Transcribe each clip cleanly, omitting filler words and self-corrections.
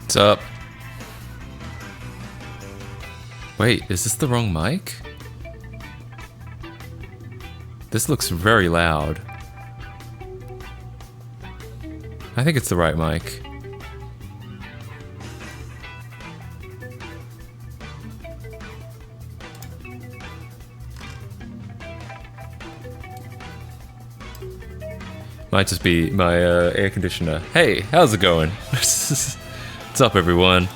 What's up? Wait, is this the wrong mic? This looks very loud. I think it's the right mic. Might just be my air conditioner. Hey, how's it going? What's up, everyone?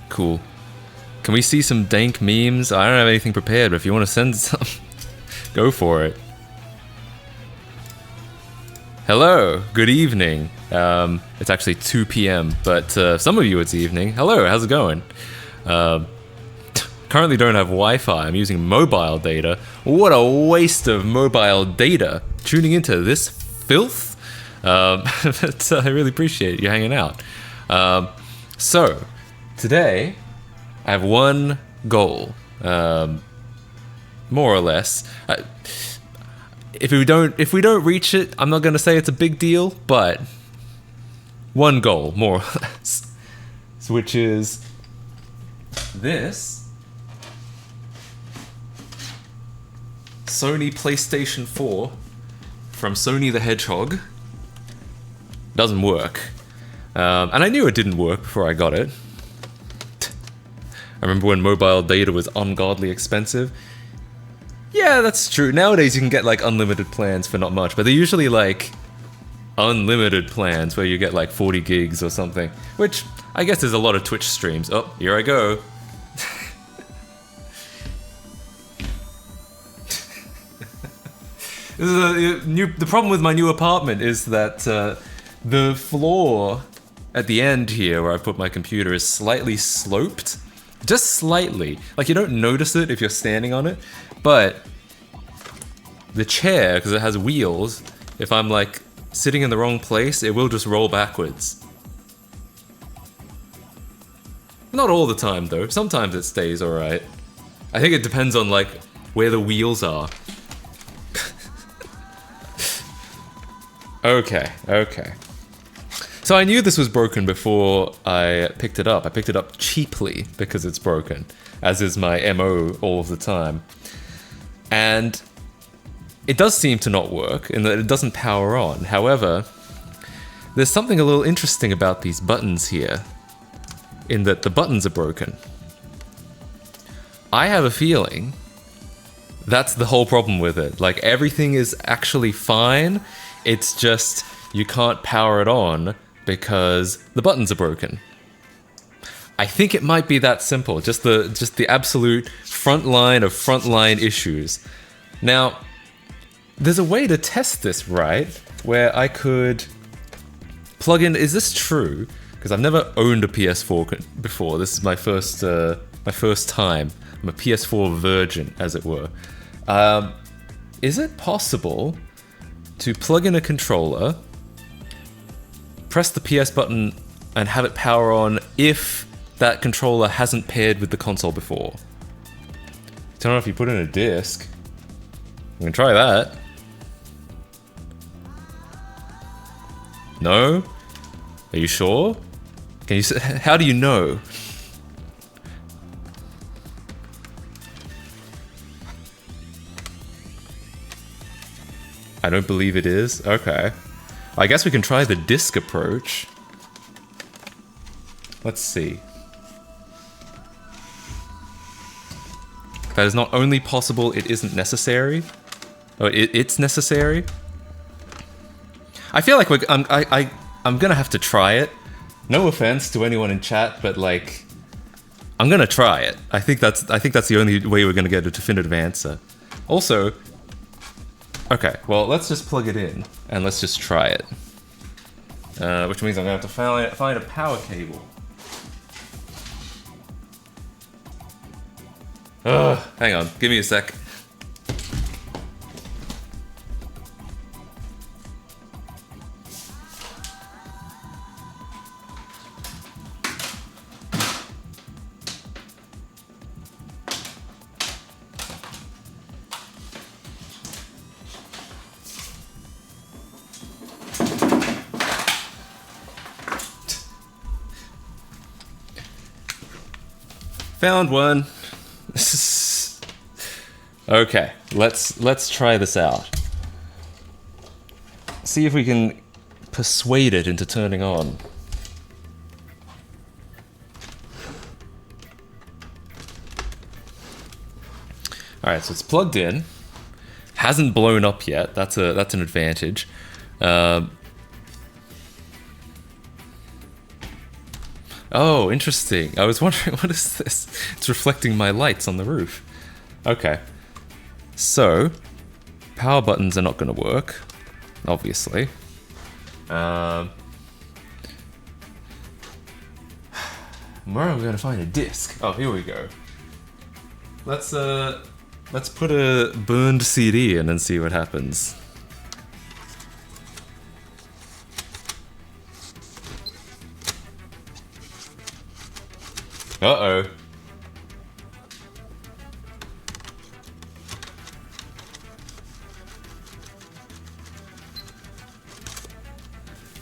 Cool. Can we see some dank memes? I don't have anything prepared, but if you want to send some, go for it. Hello, good evening. It's actually 2 p.m., but some of you it's evening. Hello, how's it going? Currently don't have Wi-Fi, I'm using mobile data. What a waste of mobile data, tuning into this filth. But I really appreciate you hanging out. So, today, I have one goal, more or less. If we don't reach it, I'm not gonna say it's a big deal, but one goal, more or less, which is this Sony PlayStation 4 from Sony the Hedgehog. Doesn't work, and I knew it didn't work before I got it. I remember when mobile data was ungodly expensive. Yeah, that's true. Nowadays you can get like unlimited plans for not much, but they're usually like unlimited plans where you get like 40 gigs or something, which I guess there's a lot of Twitch streams. Oh, here I go. The problem with my new apartment is that the floor at the end here where I put my computer is slightly sloped. Just slightly. Like, you don't notice it if you're standing on it, but the chair, because it has wheels, if I'm like sitting in the wrong place, it will just roll backwards. Not all the time though, sometimes it stays alright. I think it depends on like where the wheels are. Okay. So I knew this was broken before I picked it up. I picked it up cheaply because it's broken, as is my MO all of the time. And it does seem to not work in that it doesn't power on. However, there's something a little interesting about these buttons here, in that the buttons are broken. I have a feeling that's the whole problem with it. Like, everything is actually fine, it's just you can't power it on because the buttons are broken. I think it might be that simple, just the absolute front line of frontline issues. Now, there's a way to test this, right? Where I could plug in, is this true? Because I've never owned a PS4 before, this is my first time. I'm a PS4 virgin, as it were. Is it possible to plug in a controller, press the PS button, and have it power on if that controller hasn't paired with the console before? Turn on if you put in a disc. We can try that. No? Are you sure? Can you? How do you know? I don't believe it is. Okay. I guess we can try the disc approach. Let's see. That is not only possible, it isn't necessary. Oh, it's necessary. I feel like I'm gonna have to try it. No offense to anyone in chat, but like, I'm gonna try it. I think that's the only way we're gonna get a definitive answer. Also, okay, well, let's just plug it in and let's just try it. Which means I'm gonna have to find a power cable. Ugh, hang on, give me a sec. Found one. Okay, let's try this out. See if we can persuade it into turning on. Alright, so it's plugged in. Hasn't blown up yet. That's an advantage. Oh, interesting. I was wondering, what is this? It's reflecting my lights on the roof. Okay. So, power buttons are not going to work, obviously. Where are we going to find a disc? Oh, here we go. Let's put a burned CD in and see what happens. Uh-oh.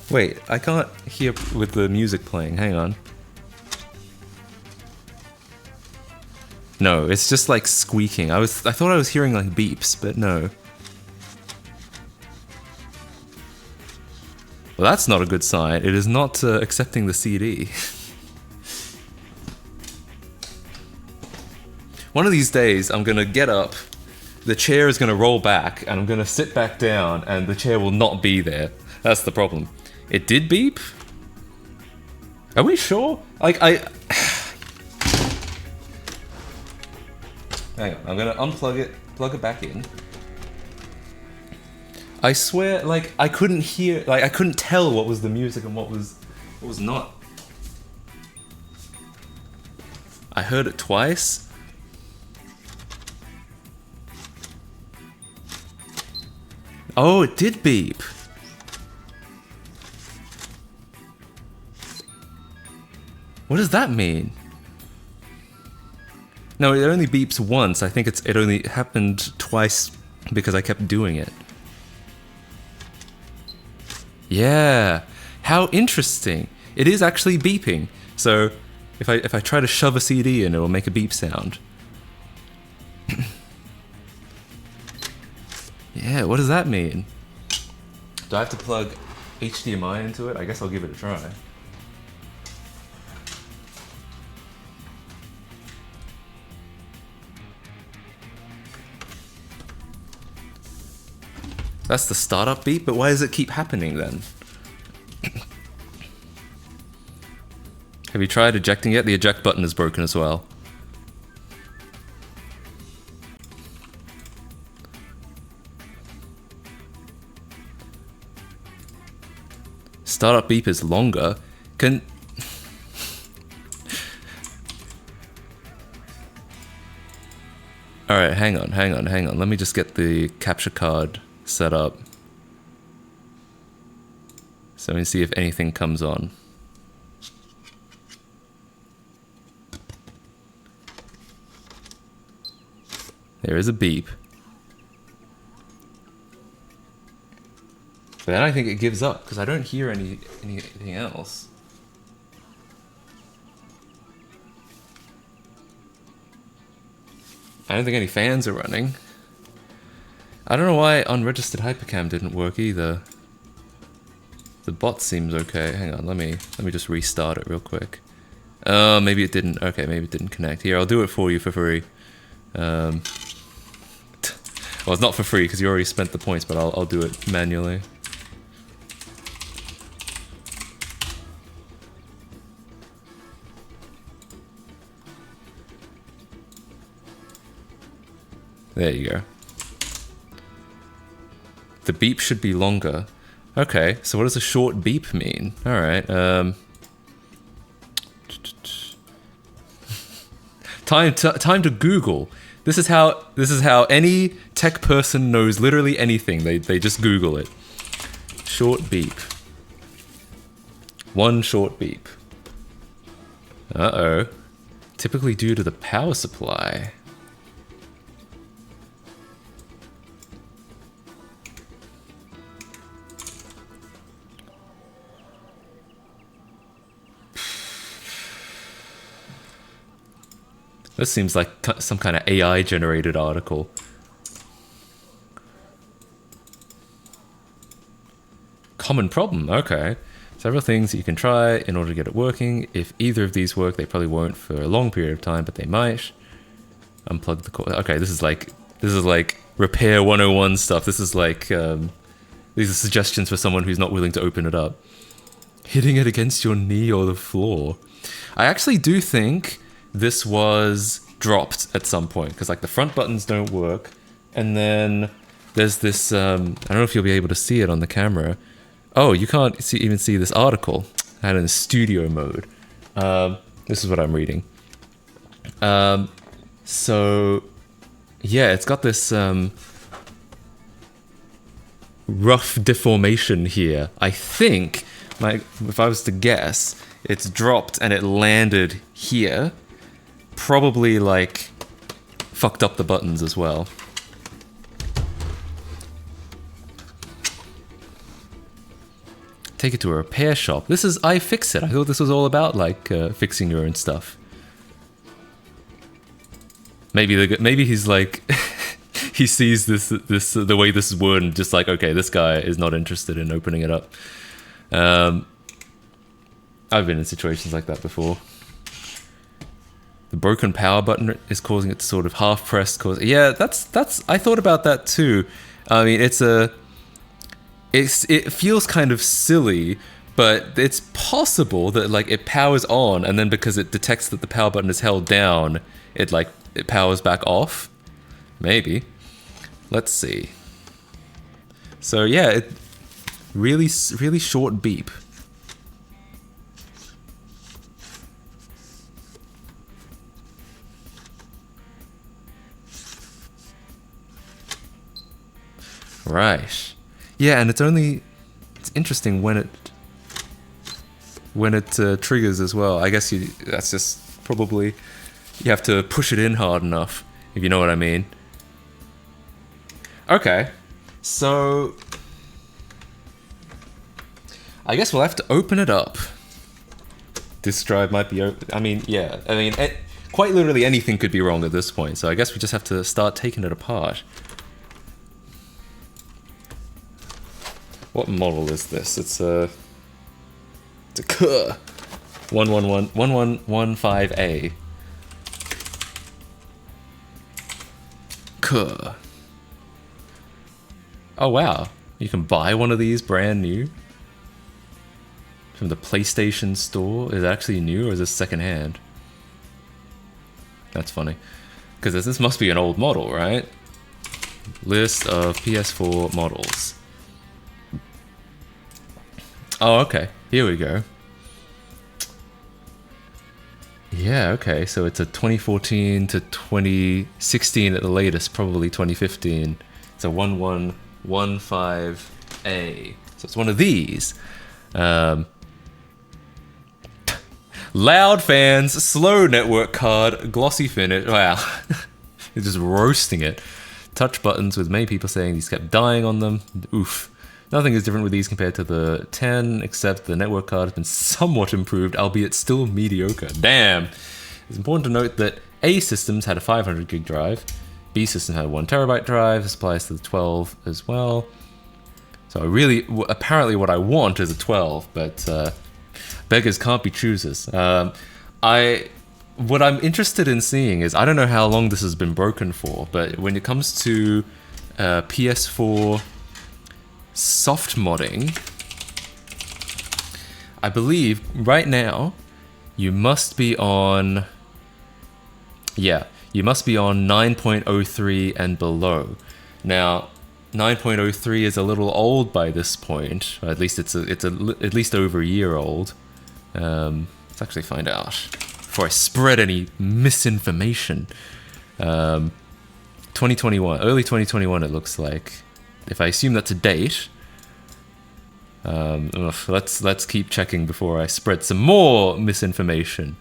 Wait, I can't hear with the music playing. Hang on. No, it's just like squeaking. I thought I was hearing like beeps, but no. Well, that's not a good sign. It is not accepting the CD. One of these days, I'm gonna get up, the chair is gonna roll back, and I'm gonna sit back down, and the chair will not be there. That's the problem. It did beep? Are we sure? Like, Hang on, I'm gonna unplug it, plug it back in. I swear, like, I couldn't hear, like, I couldn't tell what was the music and what was not. I heard it twice. Oh, it did beep. What does that mean? No, it only beeps once. I think it only happened twice because I kept doing it. Yeah, how interesting. It is actually beeping. So if I try to shove a CD in, it will make a beep sound. Yeah, what does that mean? Do I have to plug HDMI into it? I guess I'll give it a try. That's the startup beep, but why does it keep happening then? Have you tried ejecting it? The eject button is broken as well. Startup beep is longer. Alright, hang on. Let me just get the capture card set up. So let me see if anything comes on. There is a beep. But then I think it gives up, because I don't hear anything else. I don't think any fans are running. I don't know why unregistered hypercam didn't work either. The bot seems okay. Hang on, let me just restart it real quick. Maybe it didn't. Okay, maybe it didn't connect. Here, I'll do it for you for free. Well, it's not for free because you already spent the points, but I'll do it manually. There you go. The beep should be longer. Okay, so what does a short beep mean? Alright, time to Google. This is how any tech person knows literally anything. They just Google it. Short beep. One short beep. Uh-oh. Typically due to the power supply. This seems like some kind of AI generated article. Common problem, okay. Several things that you can try in order to get it working. If either of these work, they probably won't for a long period of time, but they might. Unplug the cord. Okay, this is like repair 101 stuff. This is like these are suggestions for someone who's not willing to open it up. Hitting it against your knee or the floor. I actually do think this was dropped at some point because like the front buttons don't work, and then there's this. I don't know if you'll be able to see it on the camera. Oh, you can't even see this article. I had it in studio mode. This is what I'm reading. So, yeah, it's got this rough deformation here. I think, if I was to guess, it's dropped and it landed here. Probably, like, fucked up the buttons as well. Take it to a repair shop. This is iFixit. I thought this was all about, like, fixing your own stuff. Maybe he's like he sees this the way this is worded and just like, okay, this guy is not interested in opening it up. I've been in situations like that before. The broken power button is causing it to sort of half press. Yeah, that's I thought about that too. I mean, it feels kind of silly, but it's possible that like it powers on and then because it detects that the power button is held down, it powers back off. Maybe. Let's see. So yeah, it really short beep. Right. Yeah, and it's interesting when it triggers as well. I guess that's just probably you have to push it in hard enough, if you know what I mean. Okay, so I guess we'll have to open it up. This drive might be open. I mean, yeah. I mean, quite literally anything could be wrong at this point. So I guess we just have to start taking it apart. What model is this? It's a 1115A. Oh wow, you can buy one of these brand new from the PlayStation Store. Is it actually new or is this secondhand? That's funny, because this must be an old model, right? List of PS4 models. Oh, okay. Here we go. Yeah, okay. So it's a 2014 to 2016 at the latest, probably 2015. It's a 1115A. So it's one of these. Loud fans, slow network card, glossy finish. Wow. It's just roasting it. Touch buttons with many people saying these kept dying on them. Oof. Nothing is different with these compared to the 10, except the network card has been somewhat improved, albeit still mediocre. Damn! It's important to note that A systems had a 500 gig drive, B system had a 1 terabyte drive, this applies to the 12 as well. So apparently what I want is a 12, but beggars can't be choosers. What I'm interested in seeing is, I don't know how long this has been broken for, but when it comes to PS4 soft modding, I believe right now you must be on 9.03 and below. Now 9.03 is a little old by this point, or at least it's at least over a year old. Let's actually find out before I spread any misinformation. 2021, early 2021 it looks like. If I assume that's a date, let's keep checking before I spread some more misinformation.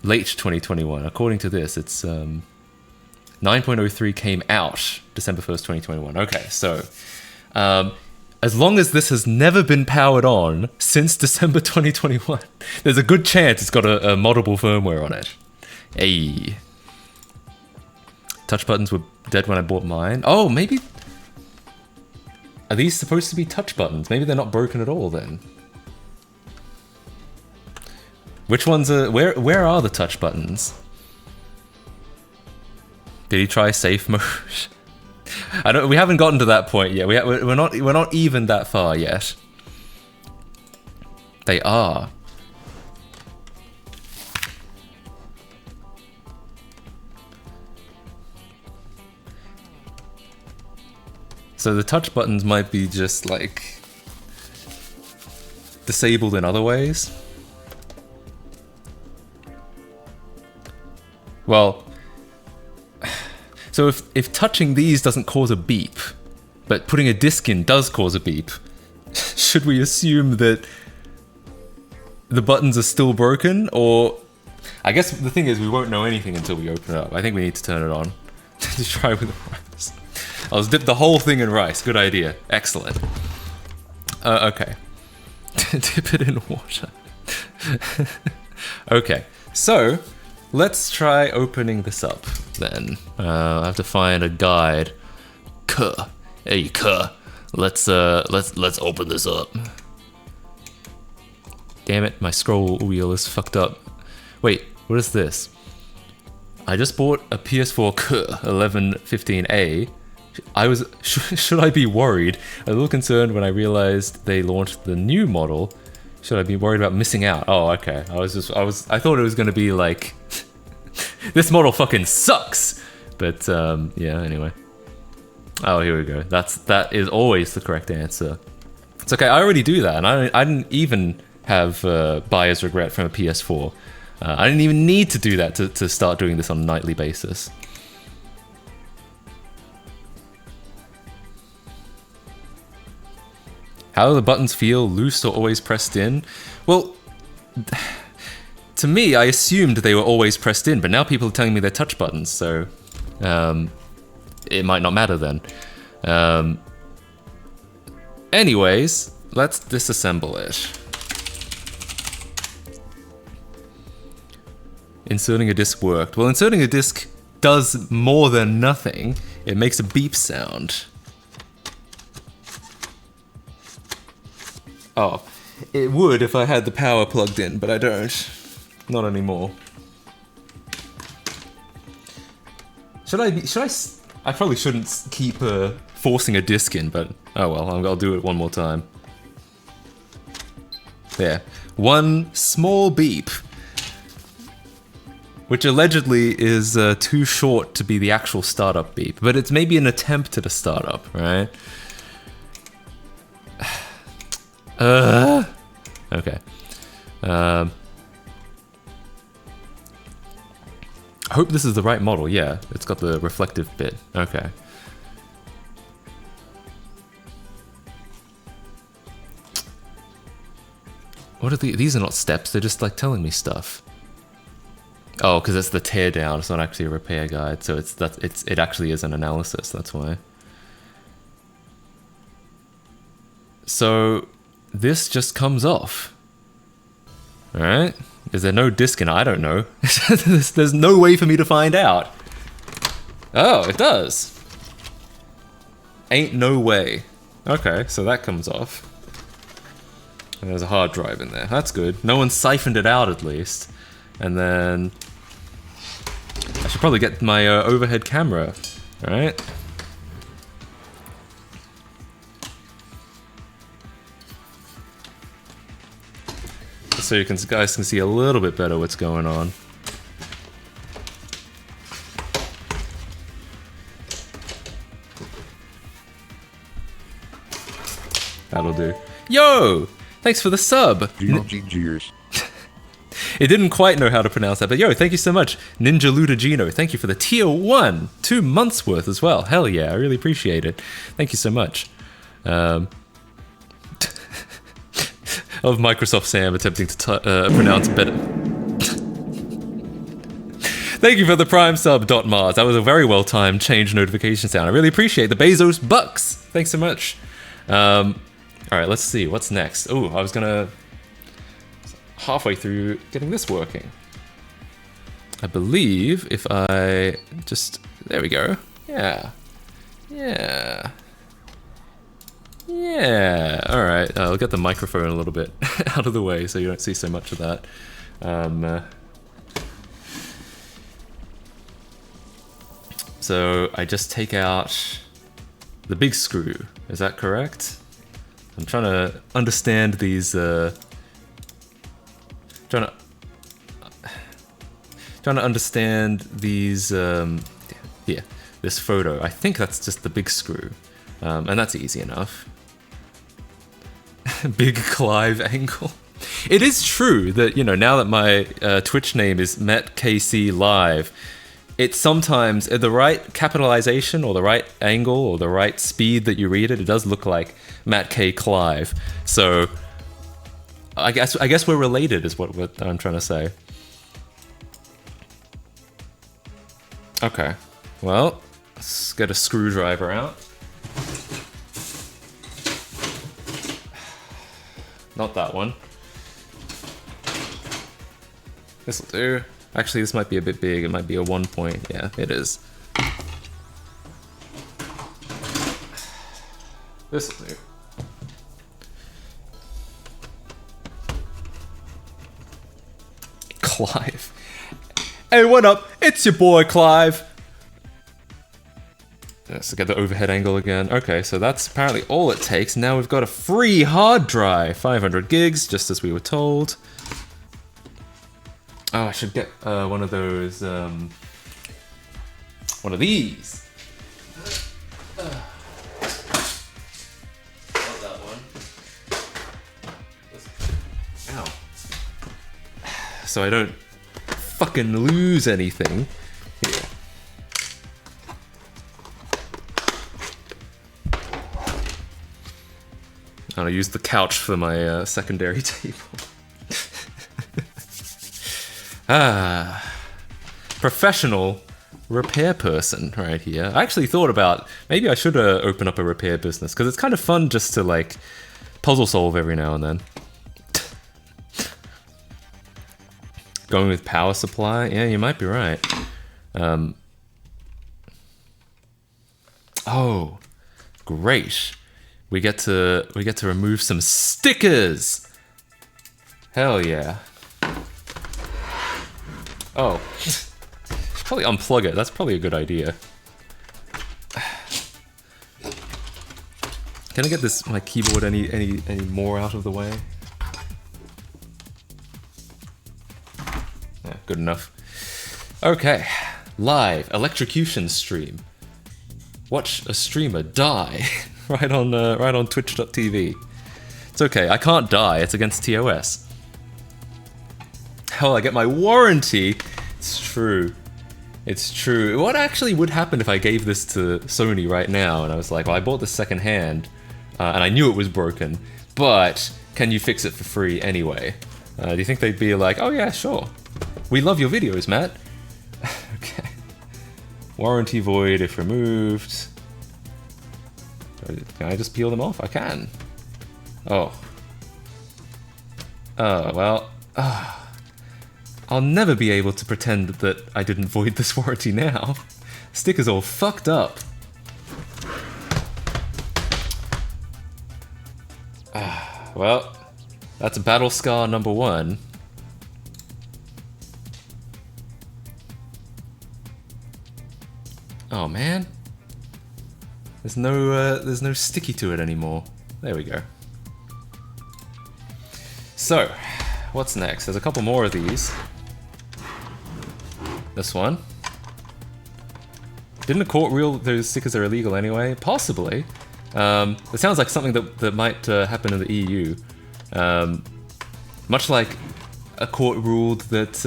Late 2021, according to this, it's 9.03 came out December 1st, 2021. Okay, so as long as this has never been powered on since December 2021, there's a good chance it's got a moddable firmware on it. Hey. Touch buttons were dead when I bought mine. Oh, maybe... Are these supposed to be touch buttons? Maybe they're not broken at all then. Which ones are... Where are the touch buttons? Did he try safe mode? I don't. We haven't gotten to that point yet. We're not even that far yet. They are. So the touch buttons might be just like disabled in other ways. Well, so if touching these doesn't cause a beep, but putting a disc in does cause a beep, should we assume that the buttons are still broken? Or I guess the thing is we won't know anything until we open it up. I think we need to turn it on to try with the rice. I'll dip the whole thing in rice. Good idea. Excellent. Okay. Dip it in water. Okay, so let's try opening this up then. I have to find a guide. Hey, let's open this up. Damn it, my scroll wheel is fucked up. Wait, what is this? I just bought a ps4 1115A. Should I be worried? I was a little concerned when I realized they launched the new model. Should I be worried about missing out? Oh, okay. I thought it was gonna be like, this model fucking sucks. But yeah. Anyway. Oh, here we go. That is always the correct answer. It's okay. I already do that, and I didn't even have buyer's regret from a PS4. I didn't even need to do that to start doing this on a nightly basis. How do the buttons feel? Loose or always pressed in? Well, to me, I assumed they were always pressed in, but now people are telling me they're touch buttons, so it might not matter then. Anyways, let's disassemble it. Inserting a disc worked. Well, inserting a disc does more than nothing. It makes a beep sound. Oh, it would if I had the power plugged in, but I don't. Not anymore. I probably shouldn't keep forcing a disc in, but oh well, I'll do it one more time. There. One small beep. Which allegedly is too short to be the actual startup beep, but it's maybe an attempt at a startup, right? Okay. I hope this is the right model. Yeah, it's got the reflective bit. Okay. What are these are not steps, they're just like telling me stuff. Oh, because it's the tear down, it's not actually a repair guide, so it actually is an analysis, that's why. So this just comes off. Alright? Is there no disc in it? I don't know. There's no way for me to find out. Oh, it does. Ain't no way. Okay, so that comes off. And there's a hard drive in there. That's good. No one siphoned it out at least. And then I should probably get my overhead camera. Alright. So you guys can see a little bit better what's going on. That'll do. Yo! Thanks for the sub! It didn't quite know how to pronounce that, but yo, thank you so much. Ninja Ludagino, thank you for the tier 1. 2 months worth as well. Hell yeah, I really appreciate it. Thank you so much. Of Microsoft Sam attempting to pronounce better. Thank you for the Prime sub, Mars. That was a very well-timed change notification sound. I really appreciate the Bezos bucks. Thanks so much. All right, let's see what's next. Oh, I was gonna halfway through getting this working. I believe if I just there we go. Yeah. All right. I'll get the microphone a little bit out of the way so you don't see so much of that. So I just take out the big screw. Is that correct? I'm trying to understand these. Trying to understand these. Here, this photo. I think that's just the big screw, and that's easy enough. Big Clive angle. It is true that, you know, now that my Twitch name is MetKC Live, it's sometimes the right capitalization or the right angle or the right speed that you read it, it does look like Matt K. Clive. So I guess we're related is what I'm trying to say. Okay, well, let's get a screwdriver out. Not that one. This'll do. Actually, this might be a bit big. It might be a 1 point. Yeah, it is. This'll do. Clive. Hey, what up? It's your boy, Clive. Let's get the overhead angle again. Okay, so that's apparently all it takes. Now we've got a free hard drive. 500 gigs, just as we were told. Oh, I should get one of those, one of these. Not that one. Ow. So I don't fucking lose anything. Here. I'm gonna use the couch for my secondary table. Professional repair person right here. I actually thought about maybe I should open up a repair business because it's kind of fun just to like puzzle solve every now and then. Going with power supply, yeah, you might be right. Oh, great! We get to remove some stickers. Hell yeah! Oh, should probably unplug it. That's probably a good idea. Can I get my keyboard any more out of the way? Yeah, good enough. Okay, live electrocution stream. Watch a streamer die right on Twitch.tv. It's okay. I can't die. It's against TOS. Oh, I get my warranty. It's true. It's true. What actually would happen if I gave this to Sony right now and I was like, well, I bought this second hand and I knew it was broken, but can you fix it for free anyway? Do you think they'd be like, oh yeah, sure. We love your videos, Matt. Okay. Warranty void if removed. Can I just peel them off? I can. Oh. Oh, well. I'll never be able to pretend that I didn't void this warranty now. Sticker's all fucked up. Well, that's battle scar number 1. Oh man. There's no sticky to it anymore. There we go. So, what's next? There's a couple more of these. This one. Didn't a court rule those stickers are illegal anyway? Possibly. It sounds like something that might happen in the EU. Much like a court ruled that...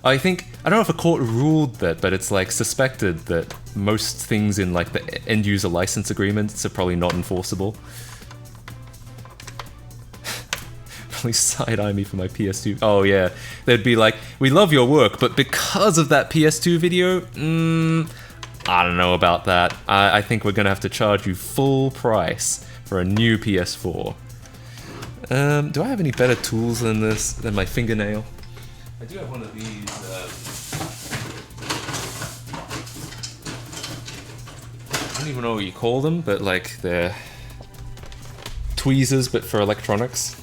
I don't know if a court ruled that, but it's like suspected that most things in like the end user license agreements are probably not enforceable. Probably side-eye me for my PS2. Oh yeah, they'd be like, we love your work, but because of that PS2 video, I don't know about that. I think we're gonna have to charge you full price for a new PS4. Do I have any better tools than this, than my fingernail? I do have one of these, I don't even know what you call them, but like they're tweezers, but for electronics.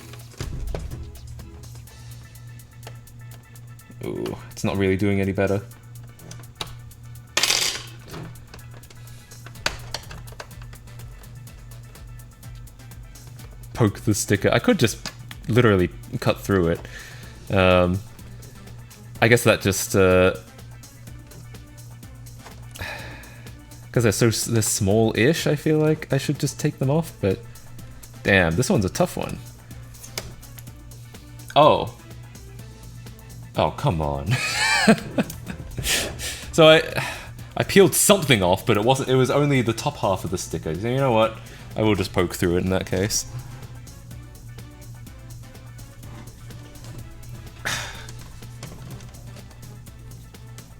Ooh, it's not really doing any better. Poke the sticker. I could just literally cut through it. I guess that just because they're small-ish, I feel like I should just take them off, but damn, this one's a tough one. Oh. Oh, come on. So I peeled something off, but it was only the top half of the sticker. So you know what? I will just poke through it in that case.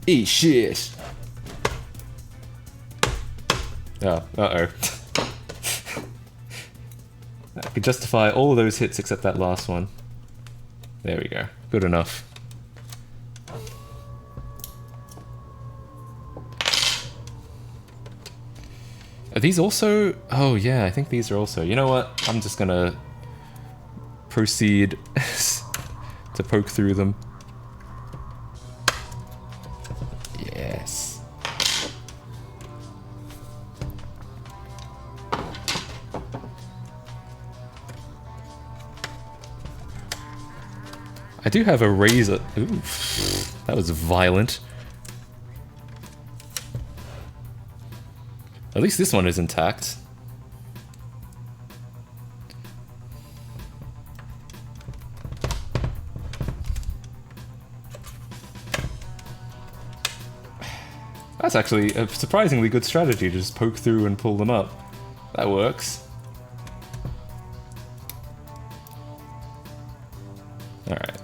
Eat shit. Oh, uh-oh. I could justify all of those hits except that last one. There we go. Good enough. Are these also... Oh yeah, I think these are also... You know what? I'm just gonna proceed to poke through them. Yes. I do have a razor. Ooh, that was violent. At least this one is intact. That's actually a surprisingly good strategy, to just poke through and pull them up. That works. Alright.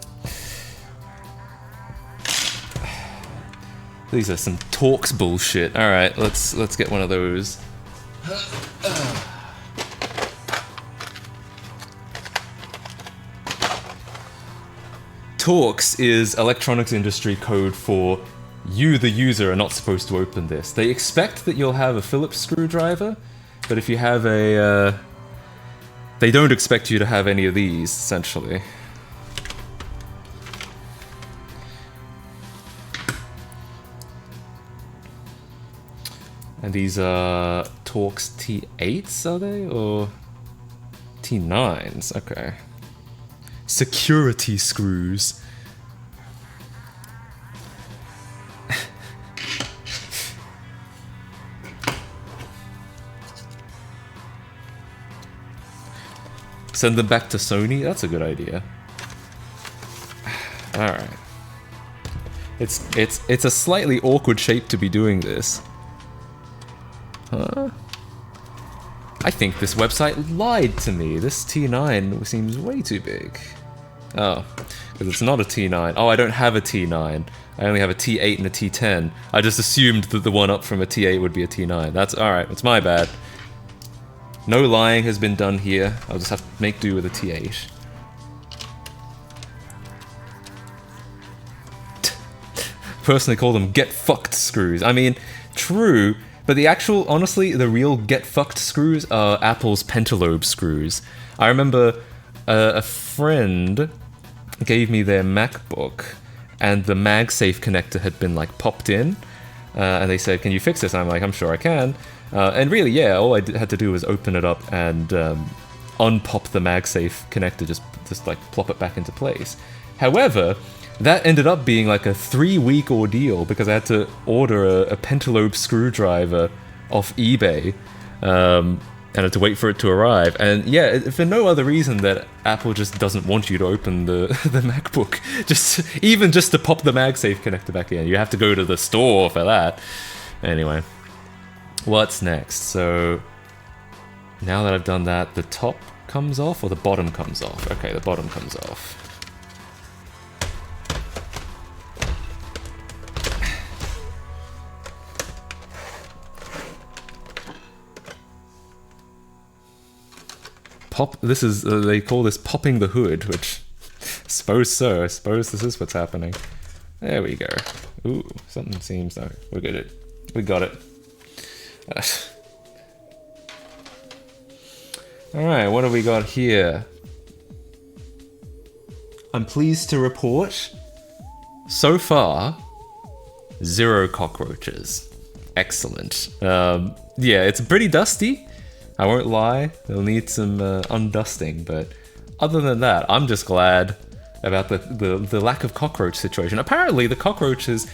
These are some Torx bullshit. Alright, let's get one of those. Torx is electronics industry code for you, the user, are not supposed to open this. They expect that you'll have a Phillips screwdriver, but if you have a... they don't expect you to have any of these, essentially. And these are Torx T8s, are they? Or T9s? Okay. Security screws. Send them back to Sony? That's a good idea. Alright. It's a slightly awkward shape to be doing this. Huh? I think this website lied to me. This T9 seems way too big. Oh, because it's not a T9. Oh, I don't have a T9. I only have a T8 and a T10. I just assumed that the one up from a T8 would be a T9. That's alright, it's my bad. No lying has been done here. I'll just have to make do with a T8. Personally call them get fucked screws. I mean, true. But the actual, honestly, the real get fucked screws are Apple's pentalobe screws. I remember a friend gave me their MacBook, and the MagSafe connector had been like popped in, and they said, "Can you fix this?" And I'm like, "I'm sure I can." And really, yeah, all I had to do was open it up and unpop the MagSafe connector, just like plop it back into place. However, that ended up being like a 3-week ordeal because I had to order a pentalobe screwdriver off eBay, and I had to wait for it to arrive. And yeah, for no other reason that Apple just doesn't want you to open the MacBook, even just to pop the MagSafe connector back in. You have to go to the store for that. Anyway, what's next? So now that I've done that, the top comes off or the bottom comes off? Okay, the bottom comes off. pop. This is they call this popping the hood, which suppose so. I suppose this is what's happening. There we go. Ooh, something seems though. We're good. We got it. All right, what have we got here? I'm pleased to report, so far, 0 cockroaches. Excellent. Yeah, it's pretty dusty. I won't lie. It'll need some undusting, but other than that, I'm just glad about the lack of cockroach situation. Apparently, the cockroaches,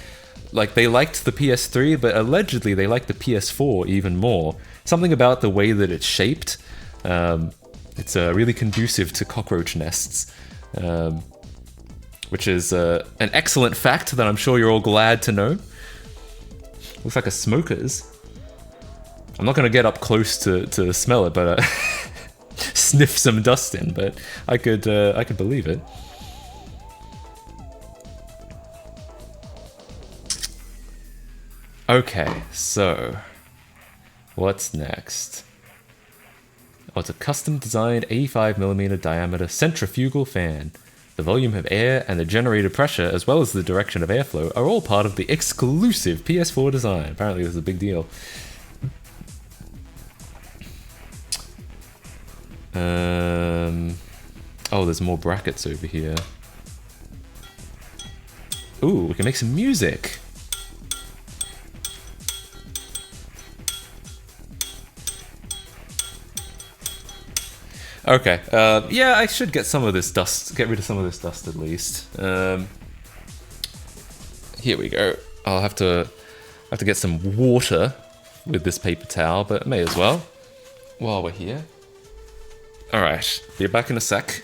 like, they liked the PS3, but allegedly they liked the PS4 even more. Something about the way that it's shaped. It's really conducive to cockroach nests. Which is an excellent fact that I'm sure you're all glad to know. Looks like a smoker's. I'm not going to get up close to smell it, but sniff some dust in. But I could believe it. Okay, so what's next? Oh, it's a custom-designed 85mm diameter centrifugal fan. The volume of air and the generated pressure, as well as the direction of airflow, are all part of the exclusive PS4 design. Apparently this is a big deal. Oh, there's more brackets over here. Ooh, we can make some music. Okay, yeah, I should get some of this dust, get rid of some of this dust at least. Here we go. I'll have to get some water with this paper towel, but may as well while we're here. Alright, be back in a sec.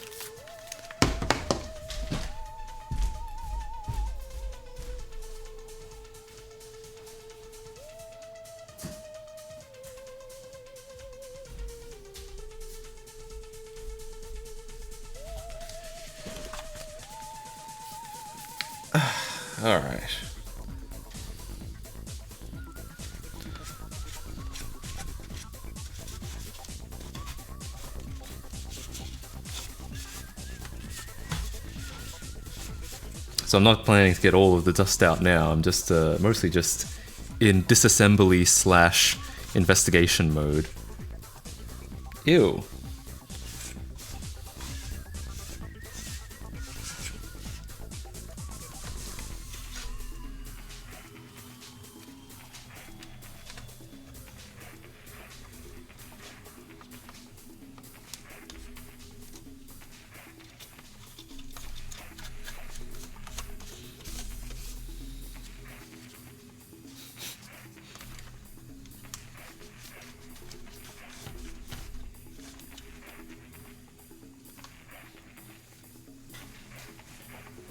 All right. So I'm not planning to get all of the dust out now. I'm just mostly just in disassembly / investigation mode. Ew.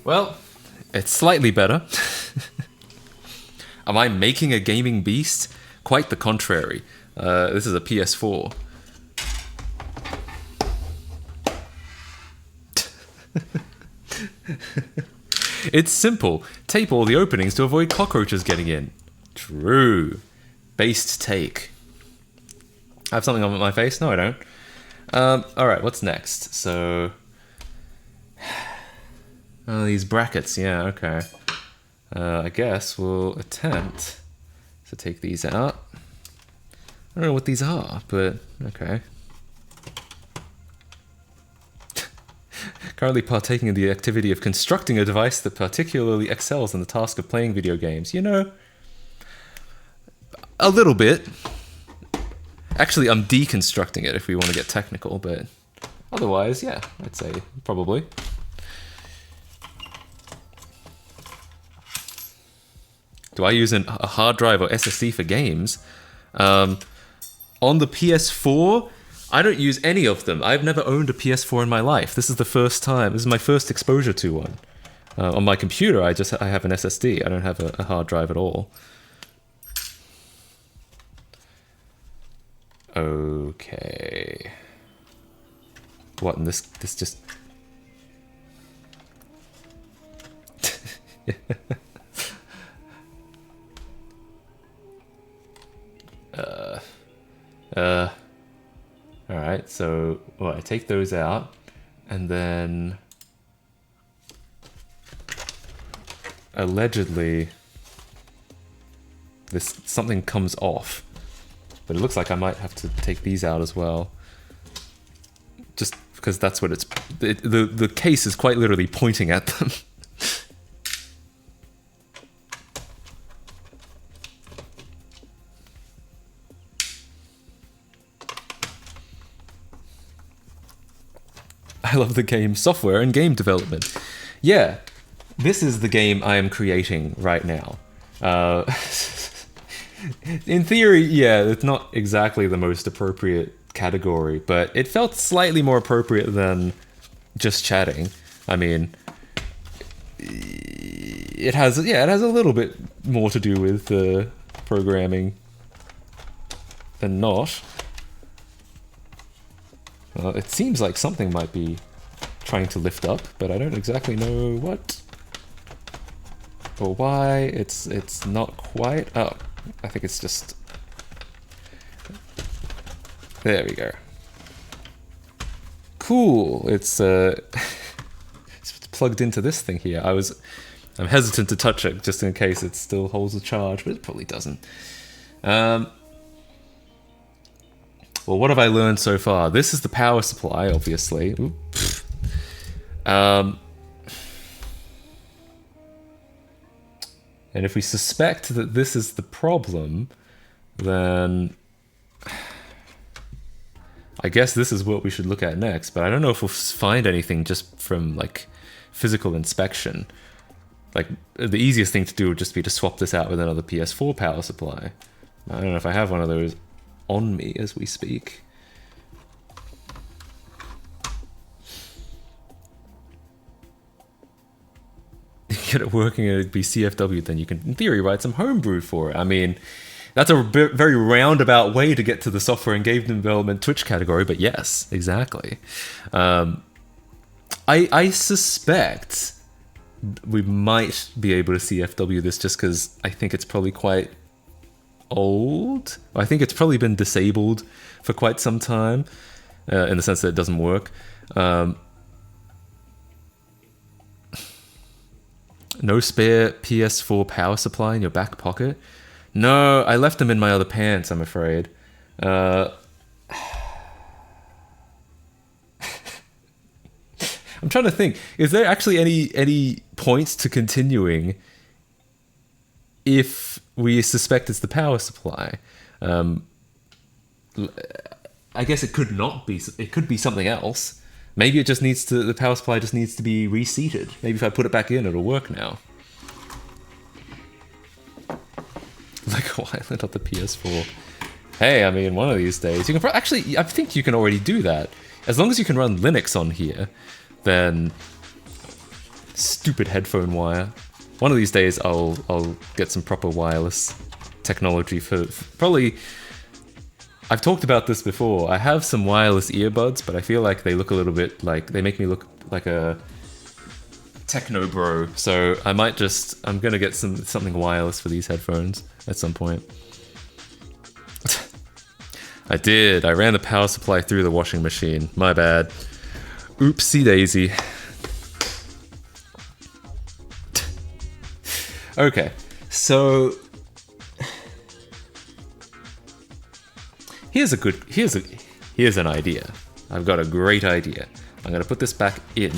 Well, it's slightly better. Am I making a gaming beast? Quite the contrary. This is a PS4. It's simple. Tape all the openings to avoid cockroaches getting in. True. Based take. I have something on my face? No, I don't. Alright, what's next? So... Oh, these brackets, yeah, okay. I guess we'll attempt to take these out. I don't know what these are, but okay. Currently partaking in the activity of constructing a device that particularly excels in the task of playing video games. You know, a little bit. Actually, I'm deconstructing it if we want to get technical, but otherwise, yeah, I'd say probably. Do I use a hard drive or SSD for games? On the PS4, I don't use any of them. I've never owned a PS4 in my life. This is the first time. This is my first exposure to one. On my computer, I have an SSD. I don't have a hard drive at all. Okay. What? And this just... Alright. right, so well, I take those out, and then allegedly something comes off, but it looks like I might have to take these out as well, just because that's what the case is quite literally pointing at them. I love the game software and game development. Yeah, this is the game I am creating right now. In theory, yeah, it's not exactly the most appropriate category, but it felt slightly more appropriate than just chatting. I mean, it has a little bit more to do with programming than not. It seems like something might be trying to lift up, but I don't exactly know what or why. It's not quite. Oh, I think it's just... There we go. Cool. It's it's plugged into this thing here. I'm hesitant to touch it just in case it still holds a charge, but it probably doesn't. Well, what have I learned so far? This is the power supply, obviously. And if we suspect that this is the problem, then I guess this is what we should look at next, but I don't know if we'll find anything just from, like, physical inspection. Like, the easiest thing to do would just be to swap this out with another PS4 power supply. I don't know if I have one of those on me as we speak. Get it working and it'd be CFW, then you can, in theory, write some homebrew for it. I mean, that's a very roundabout way to get to the software and game development Twitch category, but yes, exactly. I suspect we might be able to CFW this just because I think it's probably quite old. I think it's probably been disabled for quite some time, in the sense that it doesn't work. No spare PS4 power supply in your back pocket? No, I left them in my other pants, I'm afraid. I'm trying to think. Is there actually any points to continuing if we suspect it's the power supply? I guess it could not be. It could be something else. Maybe it just needs to. The power supply just needs to be reseated. Maybe if I put it back in, it'll work now. Like a island of the PS4. Hey, I mean, one of these days you can actually. I think you can already do that as long as you can run Linux on here. Then stupid headphone wire. One of these days I'll get some proper wireless technology for probably. I've talked about this before. I have some wireless earbuds, but I feel like they look a little bit like they make me look like a techno bro. So I might just I'm gonna get something wireless for these headphones at some point. I did. I ran the power supply through the washing machine. My bad. Oopsie daisy. Okay, so here's an idea. I've got a great idea. I'm gonna put this back in,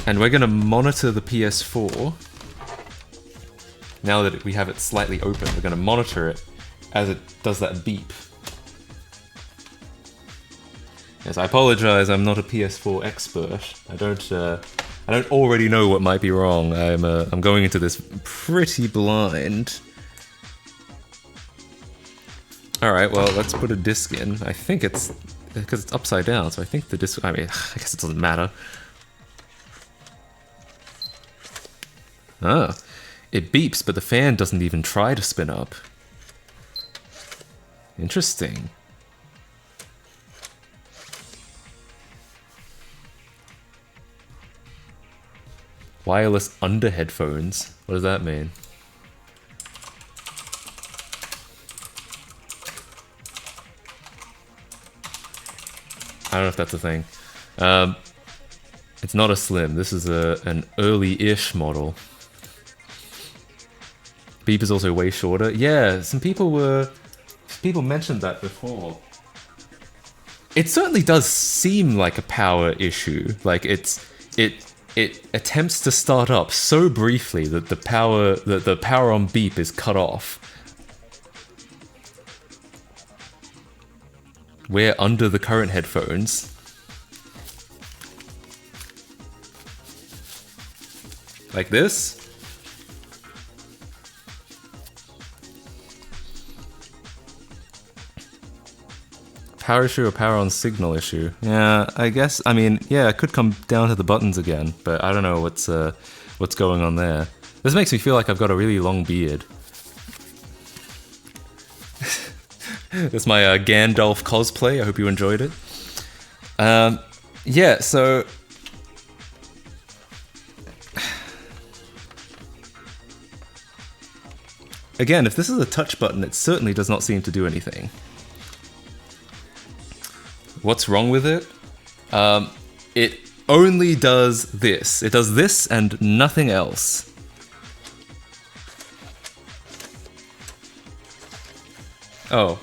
and we're gonna monitor the PS4. Now that we have it slightly open, we're gonna monitor it as it does that beep. Yes, I apologize. I'm not a PS4 expert. I don't already know what might be wrong. I'm going into this pretty blind. All right, well, let's put a disc in. I think it's because it's upside down, so I think the disc. I mean, I guess it doesn't matter. Ah, it beeps, but the fan doesn't even try to spin up. Interesting. Wireless under headphones. What does that mean? I don't know if that's a thing. It's not a slim. This is an early-ish model. Beep is also way shorter. Yeah, some people mentioned that before. It certainly does seem like a power issue. Like it attempts to start up so briefly that the power on beep is cut off. We're under the current headphones. Like this. Power issue or power on signal issue? Yeah, I guess. I mean, yeah, it could come down to the buttons again, but I don't know what's going on there. This makes me feel like I've got a really long beard. That's my Gandalf cosplay. I hope you enjoyed it. Yeah, so again, if this is a touch button, it certainly does not seem to do anything. What's wrong with it? It only does this. It does this and nothing else. Oh.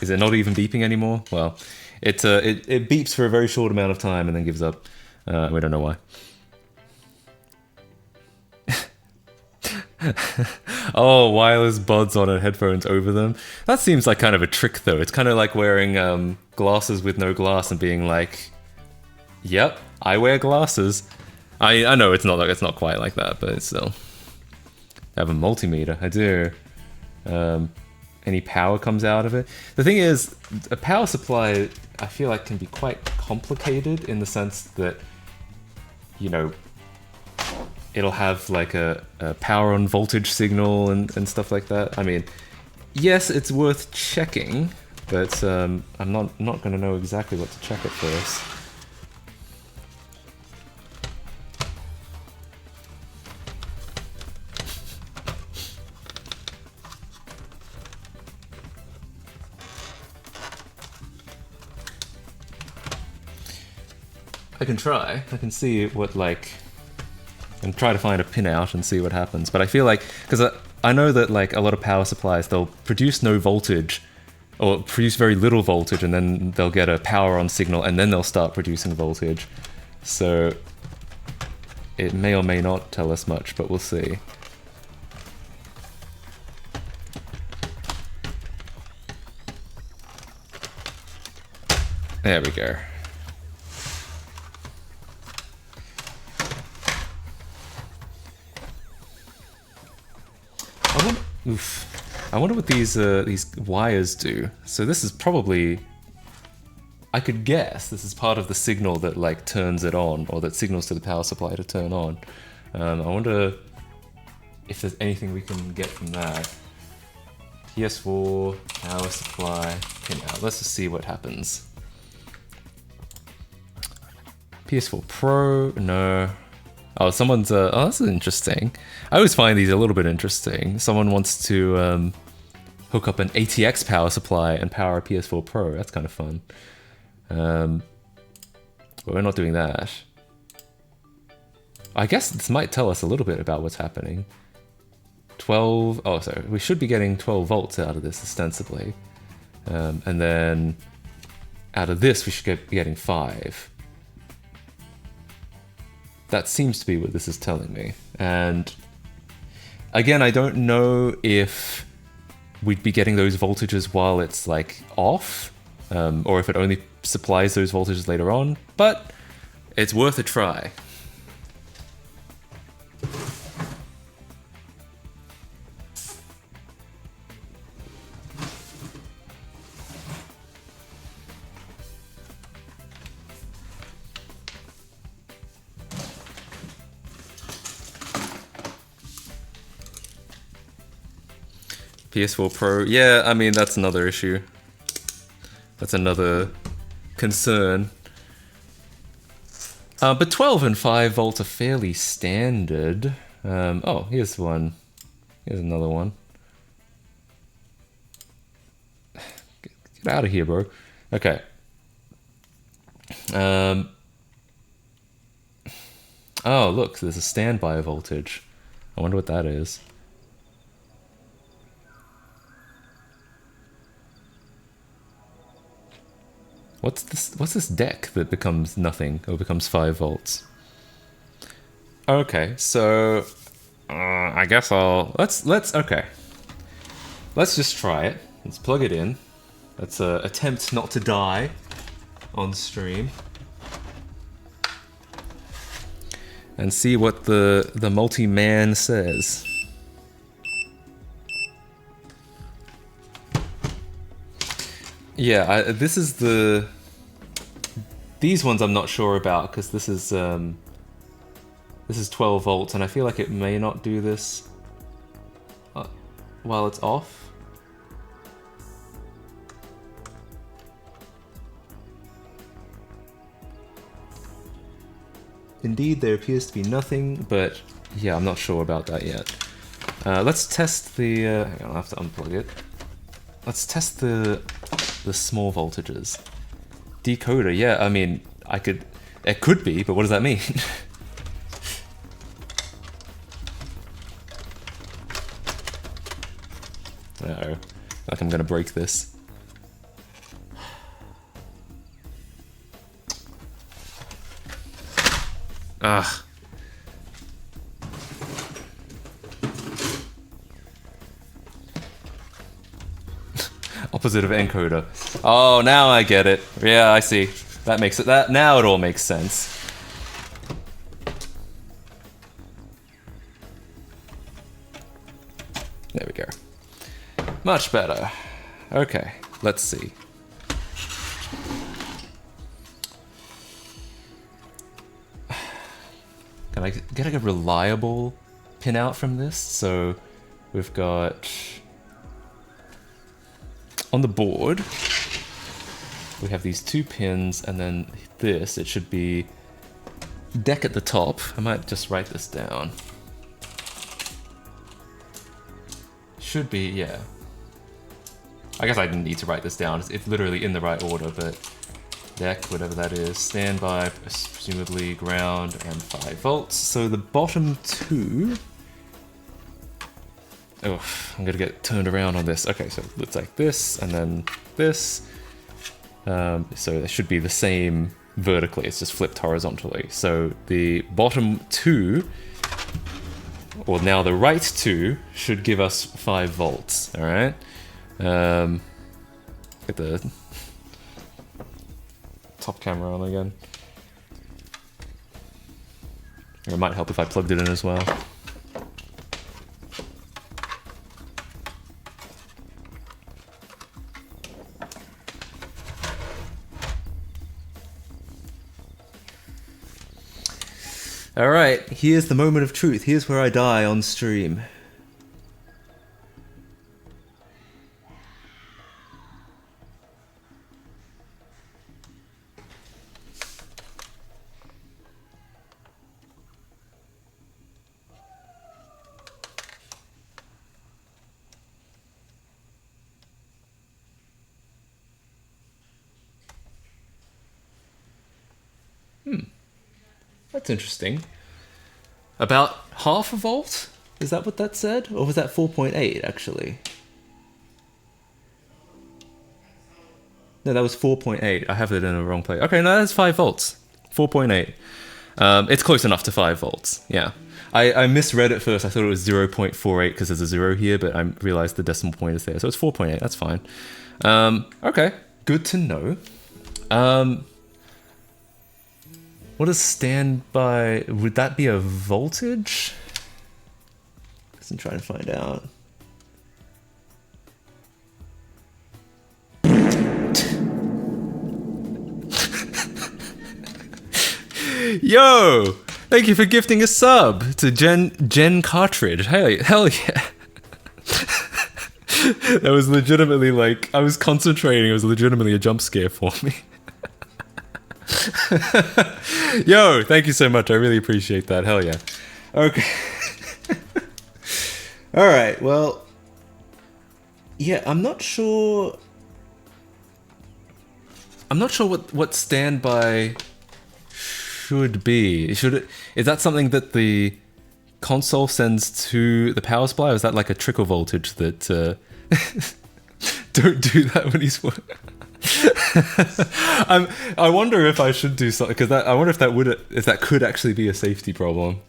Is it not even beeping anymore? Well, it beeps for a very short amount of time and then gives up. We don't know why. Oh, wireless buds on and headphones over them. That seems like kind of a trick, though. It's kind of like wearing glasses with no glass and being like, "Yep, I wear glasses." I know it's not quite like that, but it's still. I have a multimeter. I do. Any power comes out of it. The thing is, a power supply, I feel like, can be quite complicated in the sense that, you know, it'll have like a power on voltage signal and stuff like that. I mean, yes, it's worth checking, but I'm not going to know exactly what to check at first. I can try. I can see what, like, and try to find a pinout and see what happens. But I feel like, because I know that like a lot of power supplies, they'll produce no voltage or produce very little voltage, and then they'll get a power on signal, and then they'll start producing voltage. So it may or may not tell us much, but we'll see. There we go. I wonder what these wires do. So this is probably, I could guess, this is part of the signal that like turns it on, or that signals to the power supply to turn on. I wonder if there's anything we can get from that. ps4, power supply, pinout. Let's just see what happens. ps4 Pro, no. Oh, someone's, oh, that's interesting. I always find these a little bit interesting. Someone wants to hook up an ATX power supply and power a ps4 Pro. That's kind of fun. But we're not doing that. I guess this might tell us a little bit about what's happening. 12, oh, sorry, we should be getting 12 volts out of this, ostensibly. And then out of this, we should be getting 5. That seems to be what this is telling me. And again, I don't know if we'd be getting those voltages while it's like off, or if it only supplies those voltages later on, but it's worth a try. ps4 Pro, yeah, I mean, that's another issue. That's another concern. But 12 and 5 volts are fairly standard. Oh, here's one. Here's another one. Get out of here, bro. Okay. Oh, look, there's a standby voltage. I wonder what that is. What's this deck that becomes nothing or becomes 5 volts? Okay, so I guess okay. Let's just try it. Let's plug it in. Let's attempt not to die on stream. And see what the multi-man says. Yeah, this is these ones I'm not sure about because this is 12 volts and I feel like it may not do this while it's off. Indeed, there appears to be nothing, but yeah, I'm not sure about that yet. Let's test the. Hang on, I'll have to unplug it. Let's test the small voltages. Decoder, yeah. I mean, it could be, but what does that mean? Uh-oh. Like I'm gonna break this. Ugh. Opposite of encoder. Oh, now I get it. Yeah, I see. That makes it. Now it all makes sense. There we go. Much better. Okay, let's see. Can I get a reliable pinout from this? So we've got on the board we have these 2 pins and then this, it should be deck at the top. I might just write this down. Should be, yeah. I guess I didn't need to write this down. It's literally in the right order, but deck, whatever that is, standby, presumably ground, and 5 volts. So the bottom 2... Oh, I'm gonna get turned around on this. Okay, so it's like this, and then this. So it should be the same vertically, it's just flipped horizontally. So the bottom 2, or now the right 2, should give us 5 volts, alright? Get the top camera on again. It might help if I plugged it in as well. Alright, here's the moment of truth. Here's where I die on stream. That's interesting. About half a volt? Is that what that said? Or was that 4.8 actually? No, that was 4.8. I have it in the wrong place. Okay, no, that's 5 volts. 4.8. It's close enough to 5 volts, yeah. I misread it first. I thought it was 0.48 because there's a 0 here, but I realized the decimal point is there. So it's 4.8, that's fine. Okay, good to know. What is standby? Would that be a voltage? I'm trying to find out. Yo! Thank you for gifting a sub to Jen Cartridge. Hell yeah. That was legitimately like, I was concentrating, it was legitimately a jump scare for me. Yo, thank you so much. I really appreciate that. Hell yeah. Okay. Alright, well... Yeah, I'm not sure... I'm not sure what standby should be. Is that something that the console sends to the power supply, or is that like a trickle voltage that don't do that when he's I wonder if I should do something, because I wonder if that could actually be a safety problem.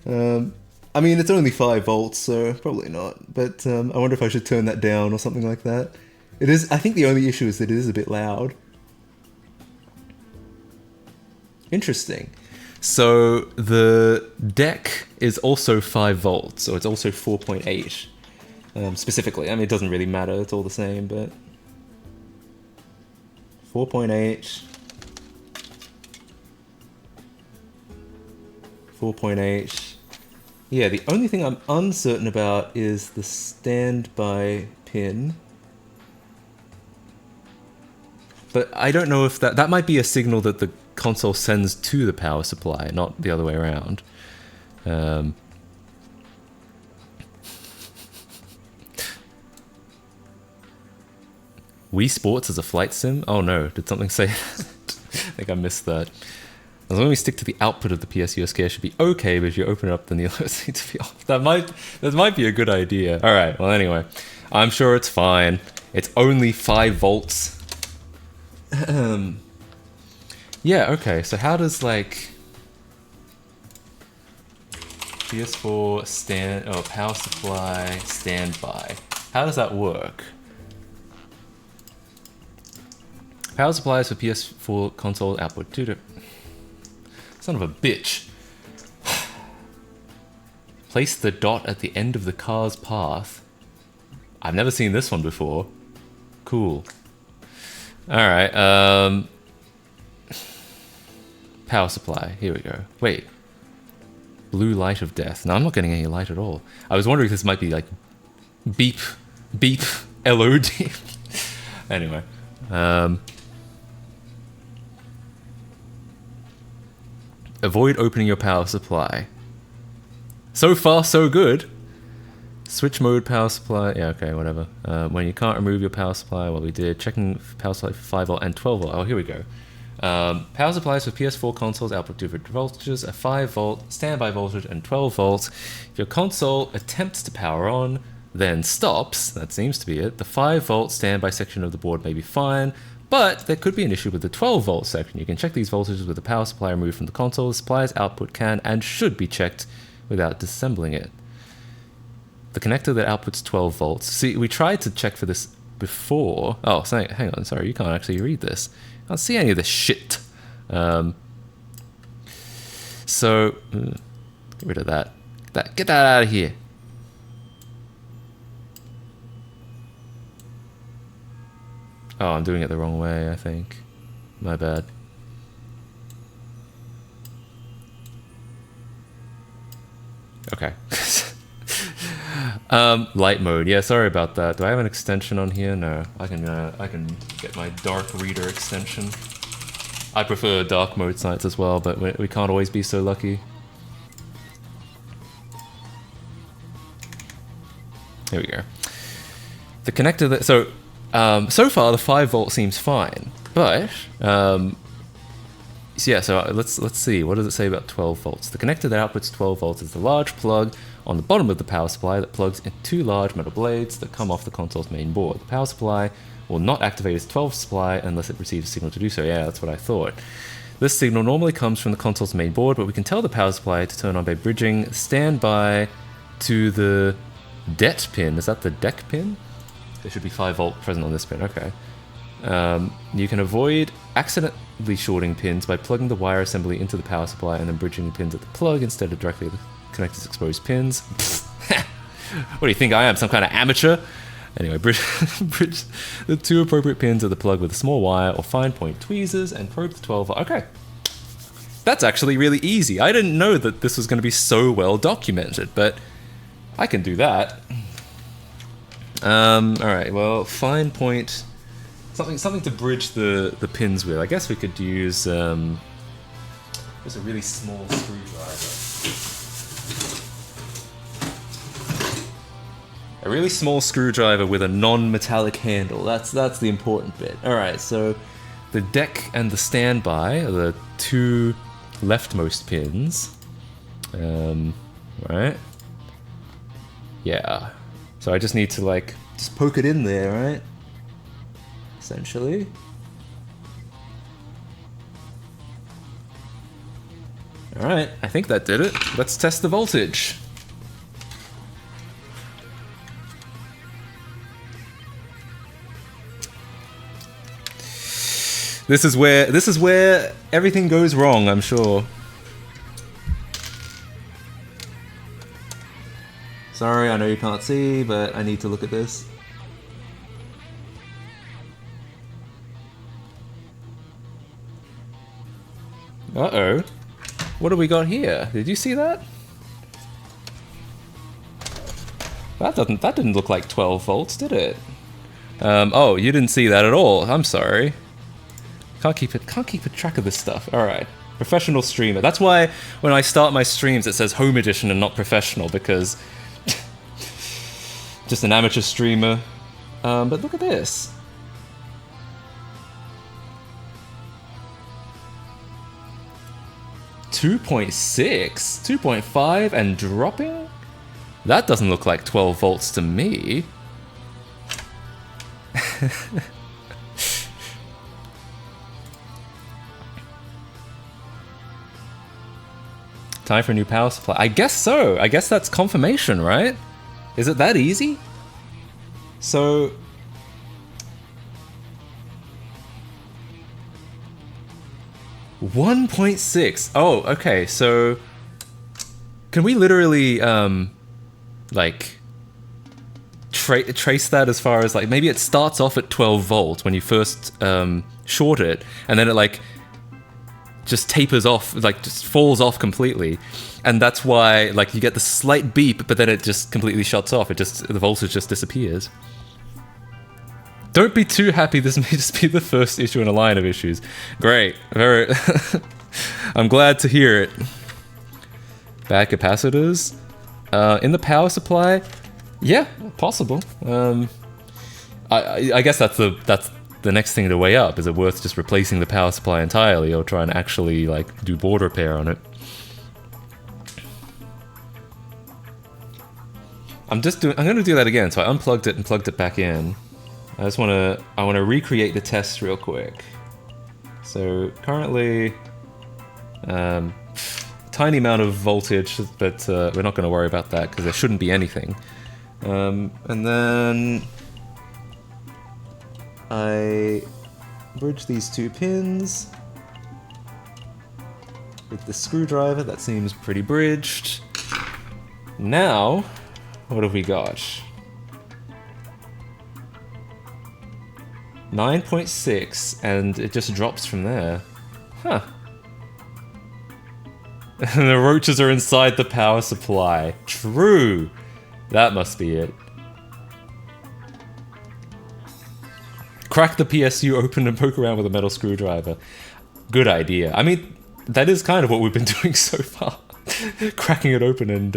I mean, it's only 5 volts, so probably not. But I wonder if I should turn that down or something like that. It is. I think the only issue is that it is a bit loud. Interesting. So the deck is also 5 volts, so it's also 4.8 specifically. I mean, it doesn't really matter, it's all the same, but 4.8, 4.8. Yeah, the only thing I'm uncertain about is the standby pin. But I don't know if that might be a signal that the console sends to the power supply, not the other way around. Wii Sports is a flight sim? Oh no, did something say that? I think I missed that. As long as we stick to the output of the PS USK, it should be okay, but if you open it up, then the alerts need to be off. That might be a good idea. Alright, well anyway. I'm sure it's fine. It's only 5 volts. Yeah, okay, so how does like PS4 power supply standby, how does that work? Power supplies for PS4 console output. Dude, son of a bitch. Place the dot at the end of the car's path. I've never seen this one before. Cool. Alright, power supply, here we go. Wait. Blue light of death. No, I'm not getting any light at all. I was wondering if this might be like beep, beep, LOD. Anyway. Avoid opening your power supply. So far, so good. Switch mode power supply. Yeah, okay, whatever. When you can't remove your power supply, what we did. Checking power supply for 5 volt and 12 volt. Oh, here we go. Power supplies for PS4 consoles output different voltages, a 5 volt, standby voltage, and 12 volts. If your console attempts to power on, then stops, that seems to be it, the 5 volt standby section of the board may be fine, but there could be an issue with the 12 volt section. You can check these voltages with the power supply removed from the console. The supply's output can and should be checked without disassembling it. The connector that outputs 12 volts. See, we tried to check for this before. Oh, hang on, sorry, you can't actually read this. I can't see any of this shit. So, get rid of that. Get that out of here. Oh, I'm doing it the wrong way, I think. My bad. Okay. Light mode. Yeah, sorry about that. Do I have an extension on here? No. I can get my dark reader extension. I prefer dark mode sites as well, but we can't always be so lucky. Here we go. The connector that so far the 5 volt seems fine, but yeah, so let's see, what does it say about 12 volts? The connector that outputs 12 volts is the large plug on the bottom of the power supply that plugs in 2 large metal blades that come off the console's main board. The power supply will not activate its 12 supply unless it receives a signal to do so. Yeah, that's what I thought. This signal normally comes from the console's main board, but we can tell the power supply to turn on by bridging standby to the DET pin. Is that the DEC pin? There should be 5 volt present on this pin, okay. You can avoid accidentally shorting pins by plugging the wire assembly into the power supply and then bridging the pins at the plug instead of directly at the connector's exposed pins. What do you think I am, some kind of amateur? Anyway, bridge the 2 appropriate pins at the plug with a small wire or fine point tweezers and probe the 12 volt. Okay. That's actually really easy. I didn't know that this was going to be so well documented, but I can do that. Alright, well, fine point... Something to bridge the pins with. I guess we could use just a really small screwdriver. A really small screwdriver with a non-metallic handle. That's the important bit. Alright, so the deck and the standby are the two leftmost pins. Right? Yeah. So I just need to like, just poke it in there, right? Essentially. Alright, I think that did it. Let's test the voltage. This is where everything goes wrong, I'm sure. Sorry, I know you can't see, but I need to look at this. Uh-oh. What do we got here? Did you see that? That didn't look like 12 volts, did it? Oh, you didn't see that at all. I'm sorry. Can't keep a track of this stuff. All right. Professional streamer. That's why when I start my streams it says home edition and not professional, because just an amateur streamer. But look at this. .6, 2.5 and dropping? That doesn't look like 12 volts to me. Time for a new power supply. I guess so. I guess that's confirmation, right? Is it that easy? So... $1.6. Oh, okay, so... Can we literally, like... trace that as far as, like, maybe it starts off at 12 volts when you first, short it, and then it, like... just tapers off, like just falls off completely, and that's why like you get the slight beep, but then it just completely shuts off. The voltage just disappears. Don't be too happy. This may just be the first issue in a line of issues. Great, very. I'm glad to hear it. Bad capacitors in the power supply. Yeah, possible. I guess that's the next thing to weigh up. Is it worth just replacing the power supply entirely, or try and actually like do board repair on it? I'm gonna do that again. So I unplugged it and plugged it back in. I wanna recreate the test real quick. So currently, tiny amount of voltage, but we're not gonna worry about that because there shouldn't be anything. And then I bridge these two pins with the screwdriver. That seems pretty bridged. Now, what have we got? 9.6, and it just drops from there. Huh. And the roaches are inside the power supply. True! That must be it. Crack the PSU open and poke around with a metal screwdriver. Good idea. I mean, that is kind of what we've been doing so far. Cracking it open and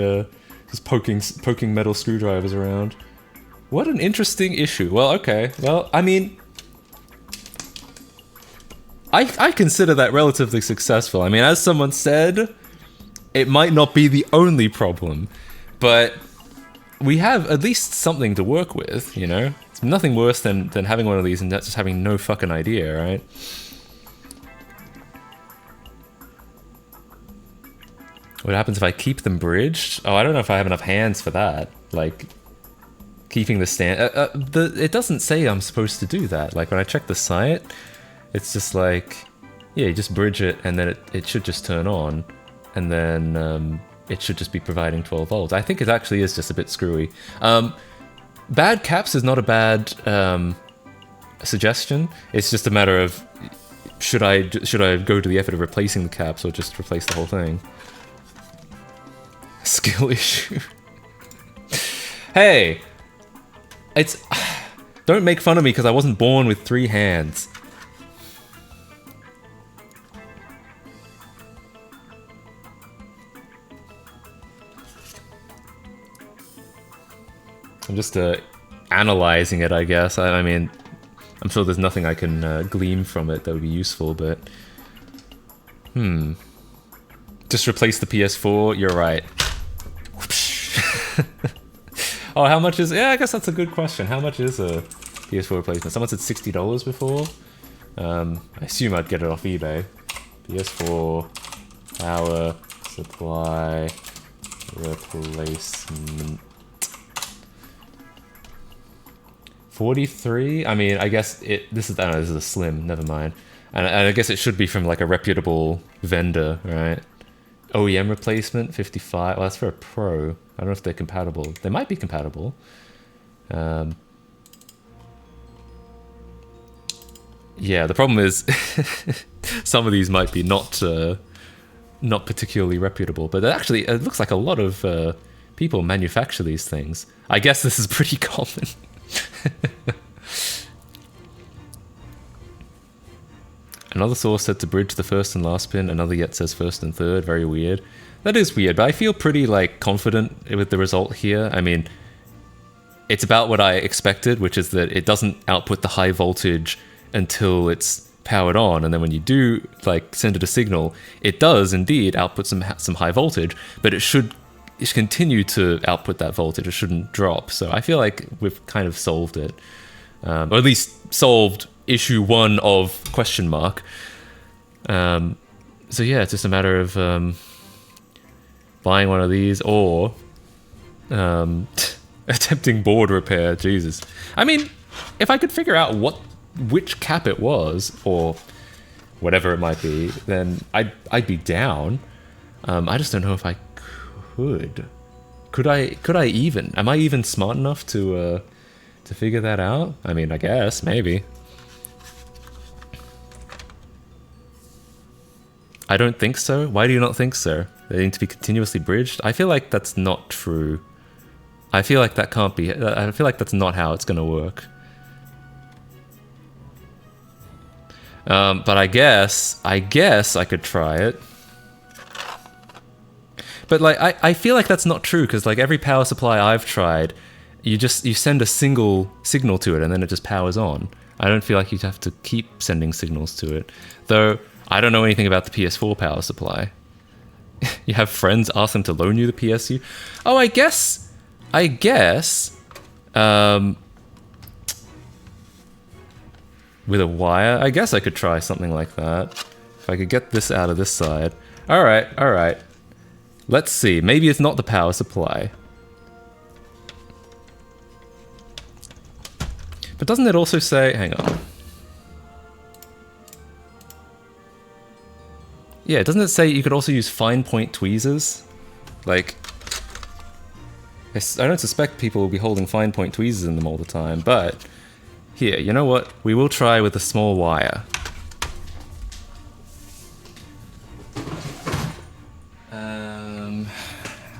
just poking metal screwdrivers around. What an interesting issue. Well, okay. Well, I mean... I consider that relatively successful. I mean, as someone said, it might not be the only problem, but we have at least something to work with, you know? It's nothing worse than having one of these and just having no fucking idea, right? What happens if I keep them bridged? Oh, I don't know if I have enough hands for that. Like, keeping the stand... it doesn't say I'm supposed to do that. Like, when I check the site, it's just like... Yeah, you just bridge it, and then it should just turn on. And then it should just be providing 12 volts. I think it actually is just a bit screwy. Bad caps is not a bad suggestion. It's just a matter of... Should I go to the effort of replacing the caps, or just replace the whole thing? Skill issue. Hey! It's... Don't make fun of me because I wasn't born with 3 hands. I'm just analyzing it, I guess. I mean, I'm sure there's nothing I can glean from it that would be useful, but... Just replace the PS4, you're right. Oh, how much is... Yeah, I guess that's a good question. How much is a PS4 replacement? Someone said $60 before. I assume I'd get it off eBay. PS4 power supply replacement. 43? I mean, I guess this is... I don't know, this is a Slim, never mind. And I guess it should be from like a reputable vendor, right? OEM replacement, 55. Well, that's for a Pro. I don't know if they're compatible. They might be compatible. Yeah, the problem is some of these might be not particularly reputable, but actually it looks like a lot of people manufacture these things. I guess this is pretty common. Another source said to bridge the first and last pin, another yet says first and third. Very weird. That is weird, but I feel pretty like confident with the result here. I mean, it's about what I expected, which is that it doesn't output the high voltage until it's powered on, and then when you do like send it a signal, it does indeed output some high voltage, but it should continue to output that voltage. It shouldn't drop. So I feel like we've kind of solved it, or at least solved issue 1 of question mark. So yeah, it's just a matter of buying one of these or attempting board repair. Jesus. I mean, if I could figure out which cap it was, or whatever it might be, then I'd be down. I just don't know if I could. Could I even? Am I even smart enough to figure that out? I mean, I guess, maybe. I don't think so. Why do you not think so? They need to be continuously bridged? I feel like that's not true. I feel like that can't be... I feel like that's not how it's going to work. But I guess I could try it. But like, I feel like that's not true, because like every power supply I've tried, you send a single signal to it and then it just powers on. I don't feel like you'd have to keep sending signals to it. Though, I don't know anything about the PS4 power supply. You have friends, ask them to loan you the PSU? Oh, I guess... with a wire? I guess I could try something like that. If I could get this out of this side. Alright. Let's see. Maybe it's not the power supply. But doesn't it also say... Hang on. Yeah, doesn't it say you could also use fine point tweezers? Like... I don't suspect people will be holding fine point tweezers in them all the time, but... Here, you know what? We will try with a small wire.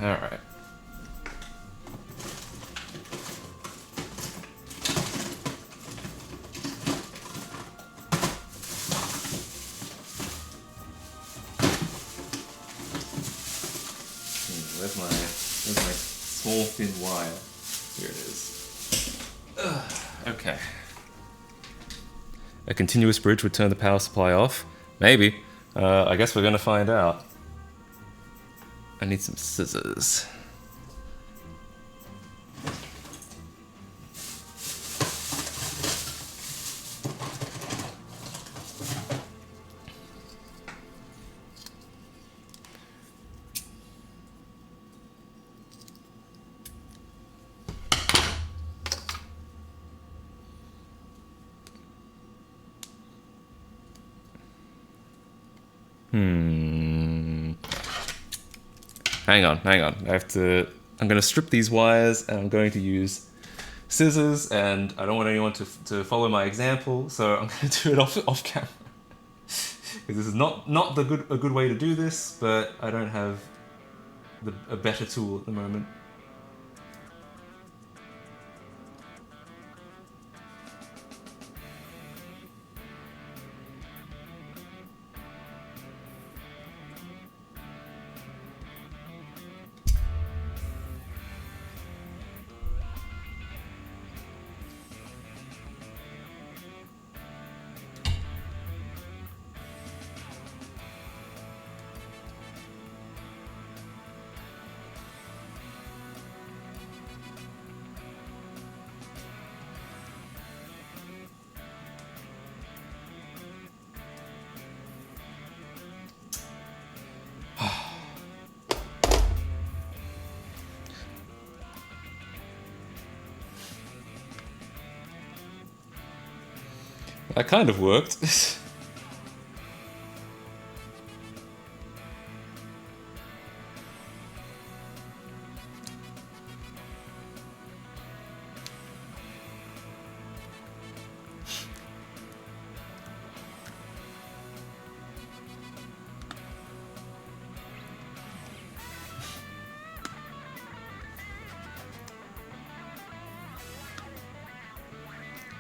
Alright. Where's my small thin wire? Here it is. Okay. A continuous bridge would turn the power supply off? Maybe. I guess we're gonna find out. I need some scissors. Hang on. I'm gonna strip these wires and I'm going to use scissors, and I don't want anyone to follow my example, so I'm gonna do it off camera. Because this is not a good way to do this, but I don't have a better tool at the moment. That kind of worked.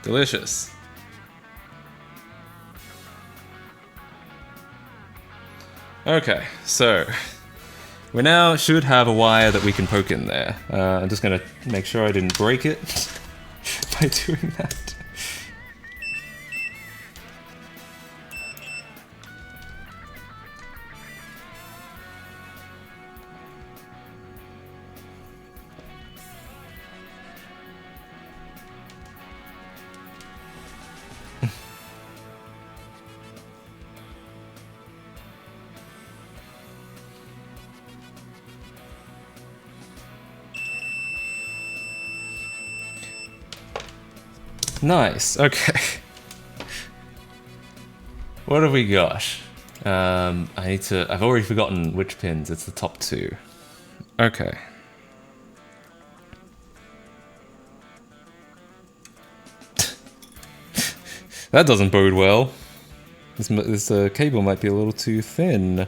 Delicious. Okay, so we now should have a wire that we can poke in there. I'm just gonna make sure I didn't break it by doing that. Nice, okay. What have we got? I've already forgotten which pins. It's the top two. Okay. That doesn't bode well. This cable might be a little too thin.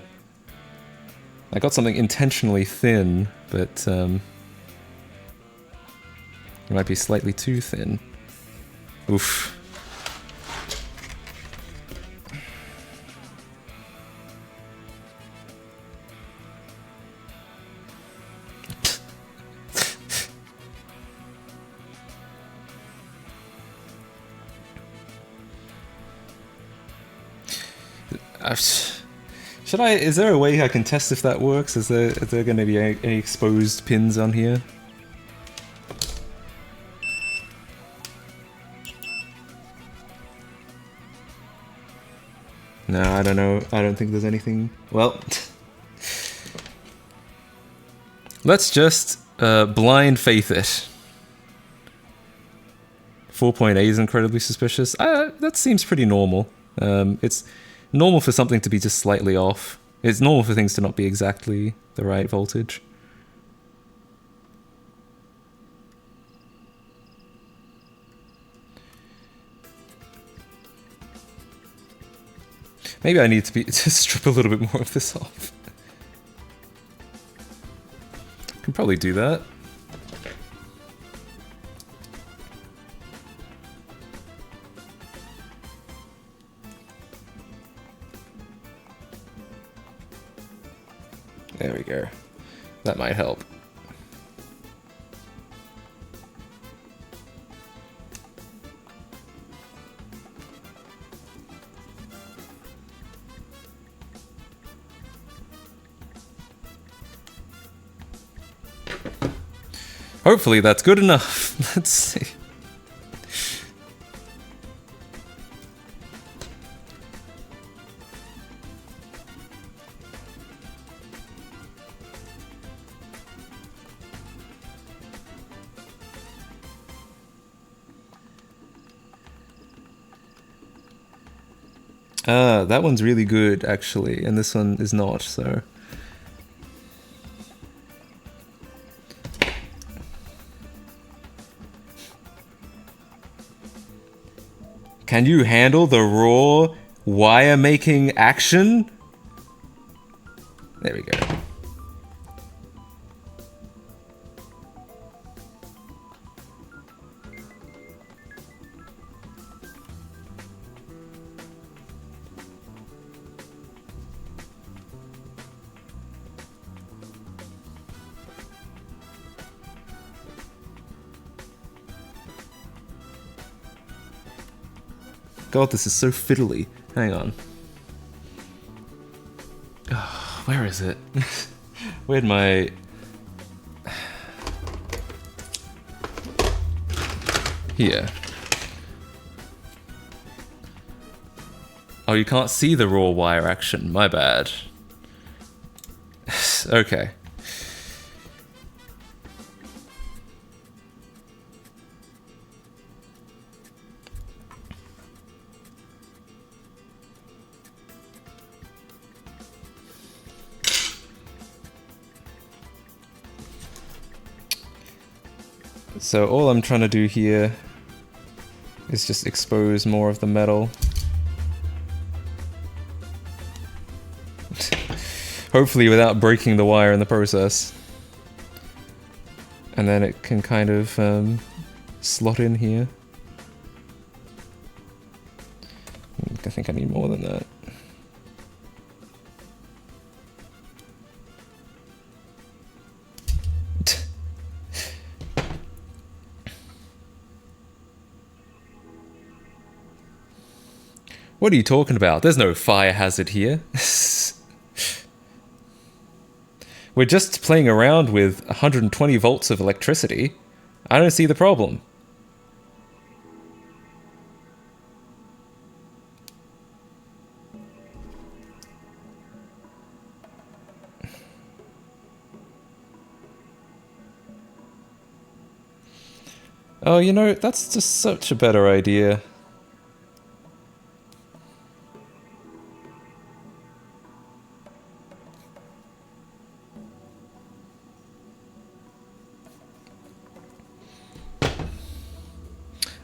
I got something intentionally thin, but it might be slightly too thin. Oof. Is there a way I can test if that works? Is there going to be any exposed pins on here? No, I don't know. I don't think there's anything. Well, let's just blind faith it. 4.8 is incredibly suspicious. That seems pretty normal. It's normal for something to be just slightly off. It's normal for things to not be exactly the right voltage. Maybe I need to strip a little bit more of this off. Can probably do that. There we go. That might help. Hopefully that's good enough. Let's see. That one's really good, actually, and this one is not, so... Can you handle the raw wire-making action? There we go. God, this is so fiddly. Hang on. Oh, where is it? Where'd my... Here. Oh, you can't see the raw wire action. My bad. Okay. So all I'm trying to do here is just expose more of the metal. Hopefully without breaking the wire in the process. And then it can kind of slot in here. I think I need more than that. What are you talking about? There's no fire hazard here. We're just playing around with 120 volts of electricity. I don't see the problem. Oh, you know, that's just such a better idea.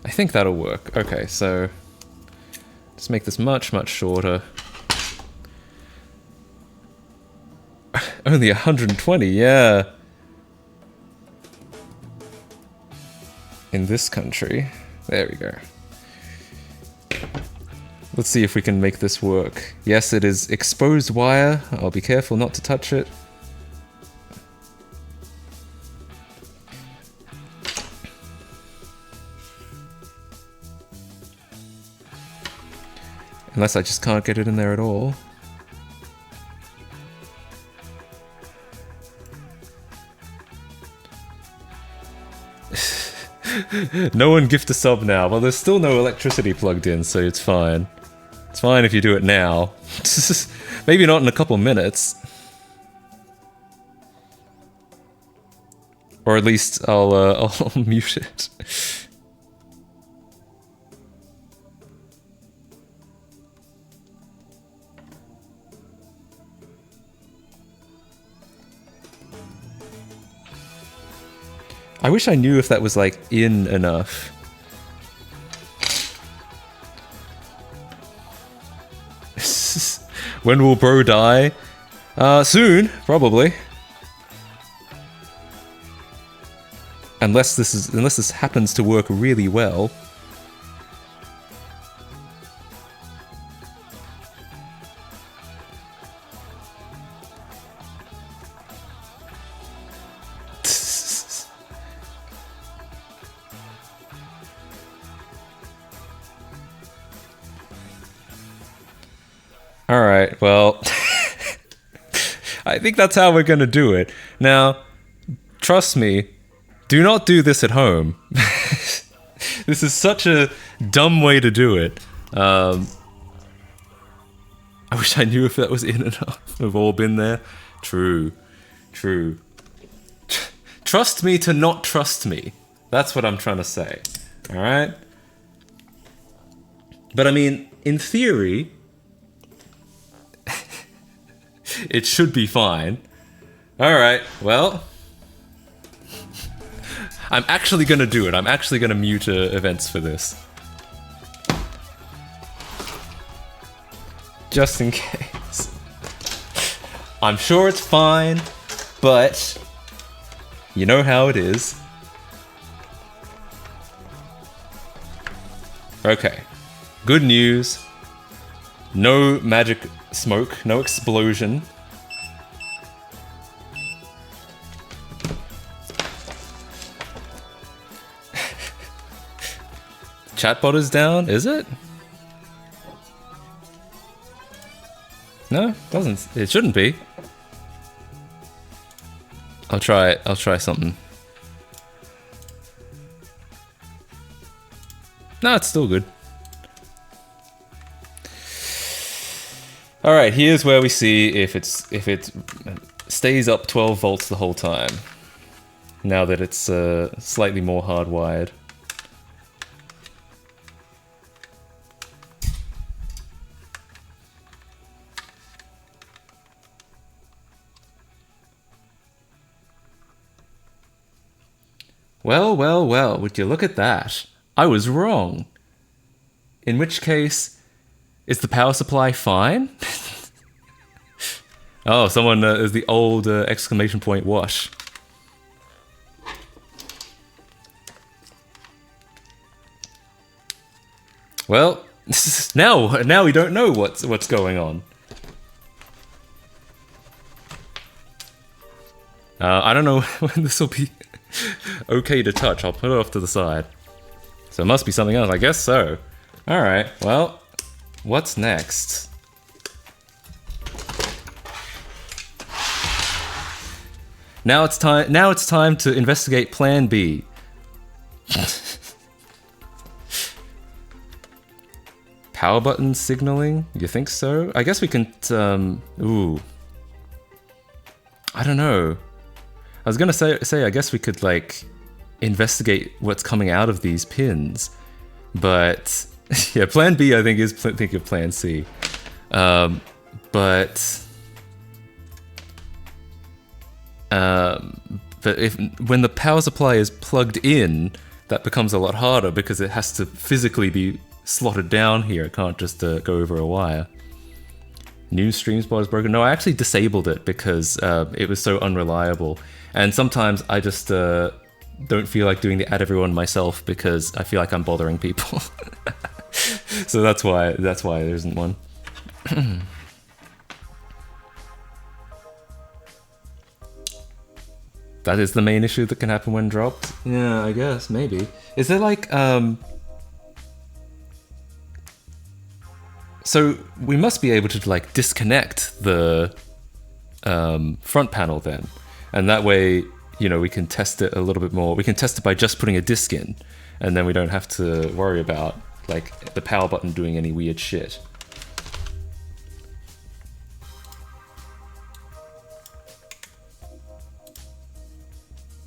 I think that'll work. Okay, so let's make this much, much shorter. Only 120, yeah. In this country. There we go. Let's see if we can make this work. Yes, it is exposed wire. I'll be careful not to touch it. Unless I just can't get it in there at all. No one gift a sub now. Well, there's still no electricity plugged in, so it's fine. It's fine if you do it now. Maybe not in a couple minutes. Or at least I'll mute it. I wish I knew if that was, like, in enough. When will bro die? Soon, probably. Unless this happens to work really well. Alright, well, I think that's how we're gonna do it. Now, trust me, do not do this at home. This is such a dumb way to do it. I wish I knew if that was in enough. We've all been there. True. True. Trust me to not trust me. That's what I'm trying to say. Alright? But I mean, in theory, it should be fine. Alright, well, I'm actually gonna do it. I'm actually gonna mute events for this. Just in case. I'm sure it's fine, but you know how it is. Okay, good news. No magic smoke, no explosion. Chatbot is down, is it? No, doesn't. It shouldn't be. I'll try something. No, it's still good. Alright, here's where we see if it stays up 12 volts the whole time. Now that it's slightly more hardwired. Well, well, well, would you look at that? I was wrong. In which case, is the power supply fine? Oh, someone is the old exclamation point wash. Well, now we don't know what's going on. I don't know when this will be okay to touch. I'll put it off to the side. So it must be something else. I guess so. All right. Well, what's next? Now it's time. Now it's time to investigate Plan B. Power button signaling? You think so? I guess we can. Ooh. I don't know. I was gonna say I guess we could like investigate what's coming out of these pins, but yeah, Plan B I think is think of Plan C, but if when the power supply is plugged in, that becomes a lot harder because it has to physically be slotted down here. It can't just go over a wire. New stream spot is broken. No, I actually disabled it because it was so unreliable. And sometimes I just don't feel like doing the add everyone myself because I feel like I'm bothering people. So that's why there isn't one. That is the main issue that can happen when dropped? Yeah, I guess, maybe. Is there like, so we must be able to like disconnect the front panel then. And that way, you know, we can test it a little bit more. We can test it by just putting a disc in. And then we don't have to worry about like the power button doing any weird shit.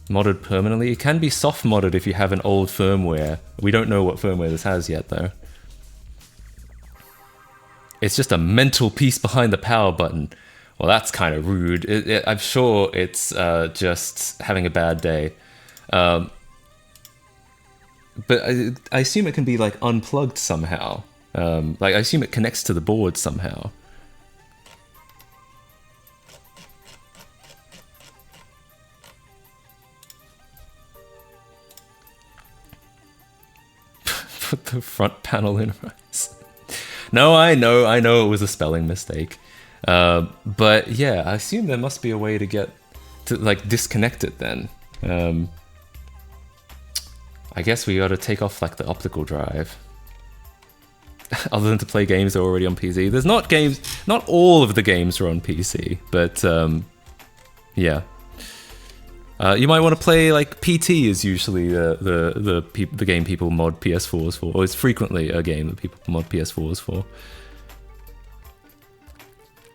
Modded permanently? It can be soft modded if you have an old firmware. We don't know what firmware this has yet though. It's just a mental piece behind the power button. Well, that's kind of rude. I'm sure it's just having a bad day. But I assume it can be like unplugged somehow. Like I assume it connects to the board somehow. Put the front panel in right. No, I know it was a spelling mistake. But yeah, I assume there must be a way to get to like disconnect it then. I guess we gotta take off like the optical drive. Other than to play games that are already on PC. There's not games, not all of the games are on PC, but yeah. You might want to play like PT is usually the game people mod PS4s for, or it's frequently a game that people mod PS4s for.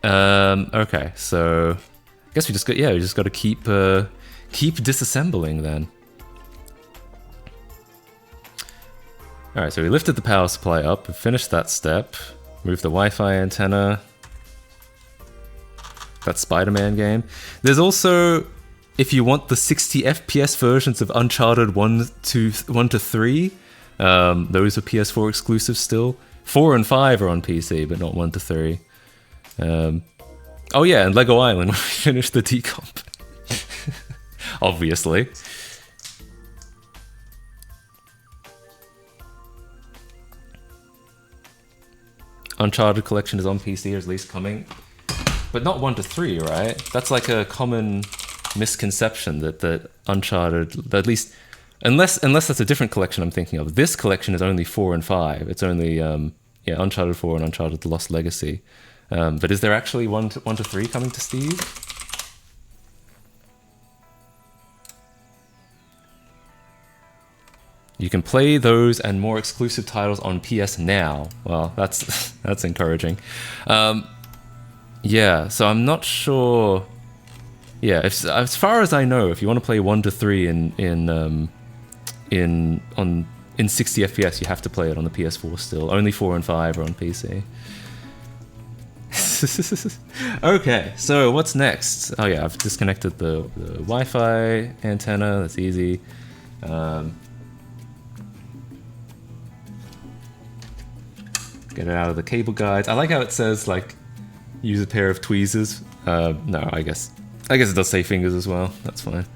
Okay, so I guess we just got to keep disassembling then. All right, so we lifted the power supply up, we finished that step, moved the Wi-Fi antenna. That Spider-Man game. There's also, if you want the 60 FPS versions of Uncharted 1 to 3, those are PS4 exclusives still. 4 and 5 are on PC, but not 1 to 3. Oh yeah, and Lego Island when we finish the decomp. Obviously. Uncharted collection is on PC, or at least coming. But not 1 to 3, right? That's like a common misconception that Uncharted, at least, unless that's a different collection I'm thinking of. This collection is only 4 and 5. It's only yeah, Uncharted 4 and Uncharted: The Lost Legacy. But is there actually 1 to 3 coming to Steam? You can play those and more exclusive titles on PS Now. Well, that's encouraging. Yeah, so I'm not sure. Yeah, as far as I know, if you want to play 1 to 3 in 60 FPS, you have to play it on the PS4 still. Only 4 and 5 are on PC. Okay, so what's next? Oh yeah, I've disconnected the Wi-Fi antenna. That's easy. Get it out of the cable guides. I like how it says like use a pair of tweezers. No, I guess it does say fingers as well. That's fine.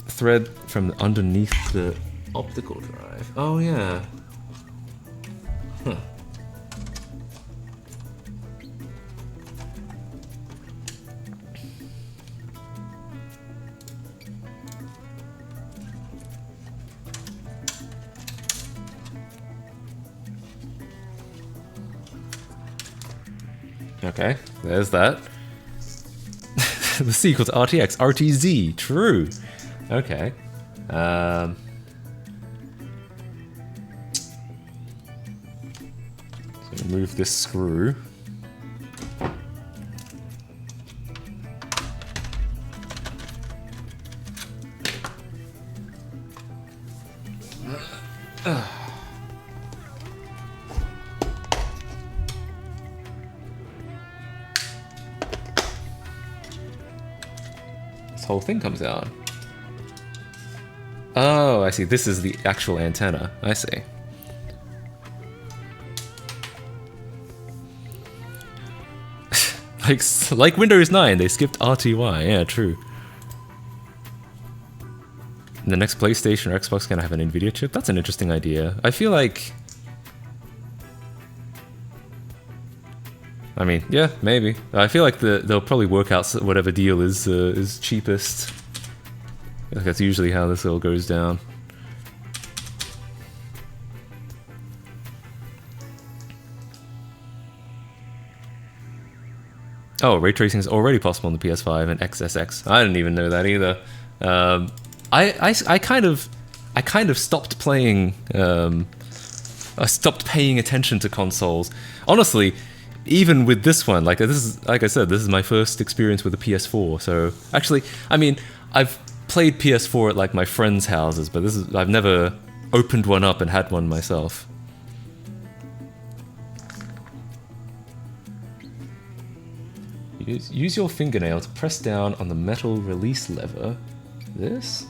Thread from underneath the optical drive. Oh yeah. Huh. Okay, there's that. The sequel to RTX, RTZ, true. Okay. So remove this screw. This whole thing comes out. Oh, I see. This is the actual antenna. I see. like Windows 9, they skipped RTY. Yeah, true. The next PlayStation or Xbox gonna have an Nvidia chip? That's an interesting idea. I feel like... I mean, yeah, maybe. I feel like they'll probably work out whatever deal is cheapest. Like that's usually how this all goes down. Oh, ray tracing is already possible on the PS5 and XSX. I didn't even know that either. I kind of stopped playing. I stopped paying attention to consoles. Honestly, even with this one, like I said, this is my first experience with a PS4. So actually, I mean, I've played PS4 at like my friends' houses, but I've never opened one up and had one myself. Use your fingernail to press down on the metal release lever. This?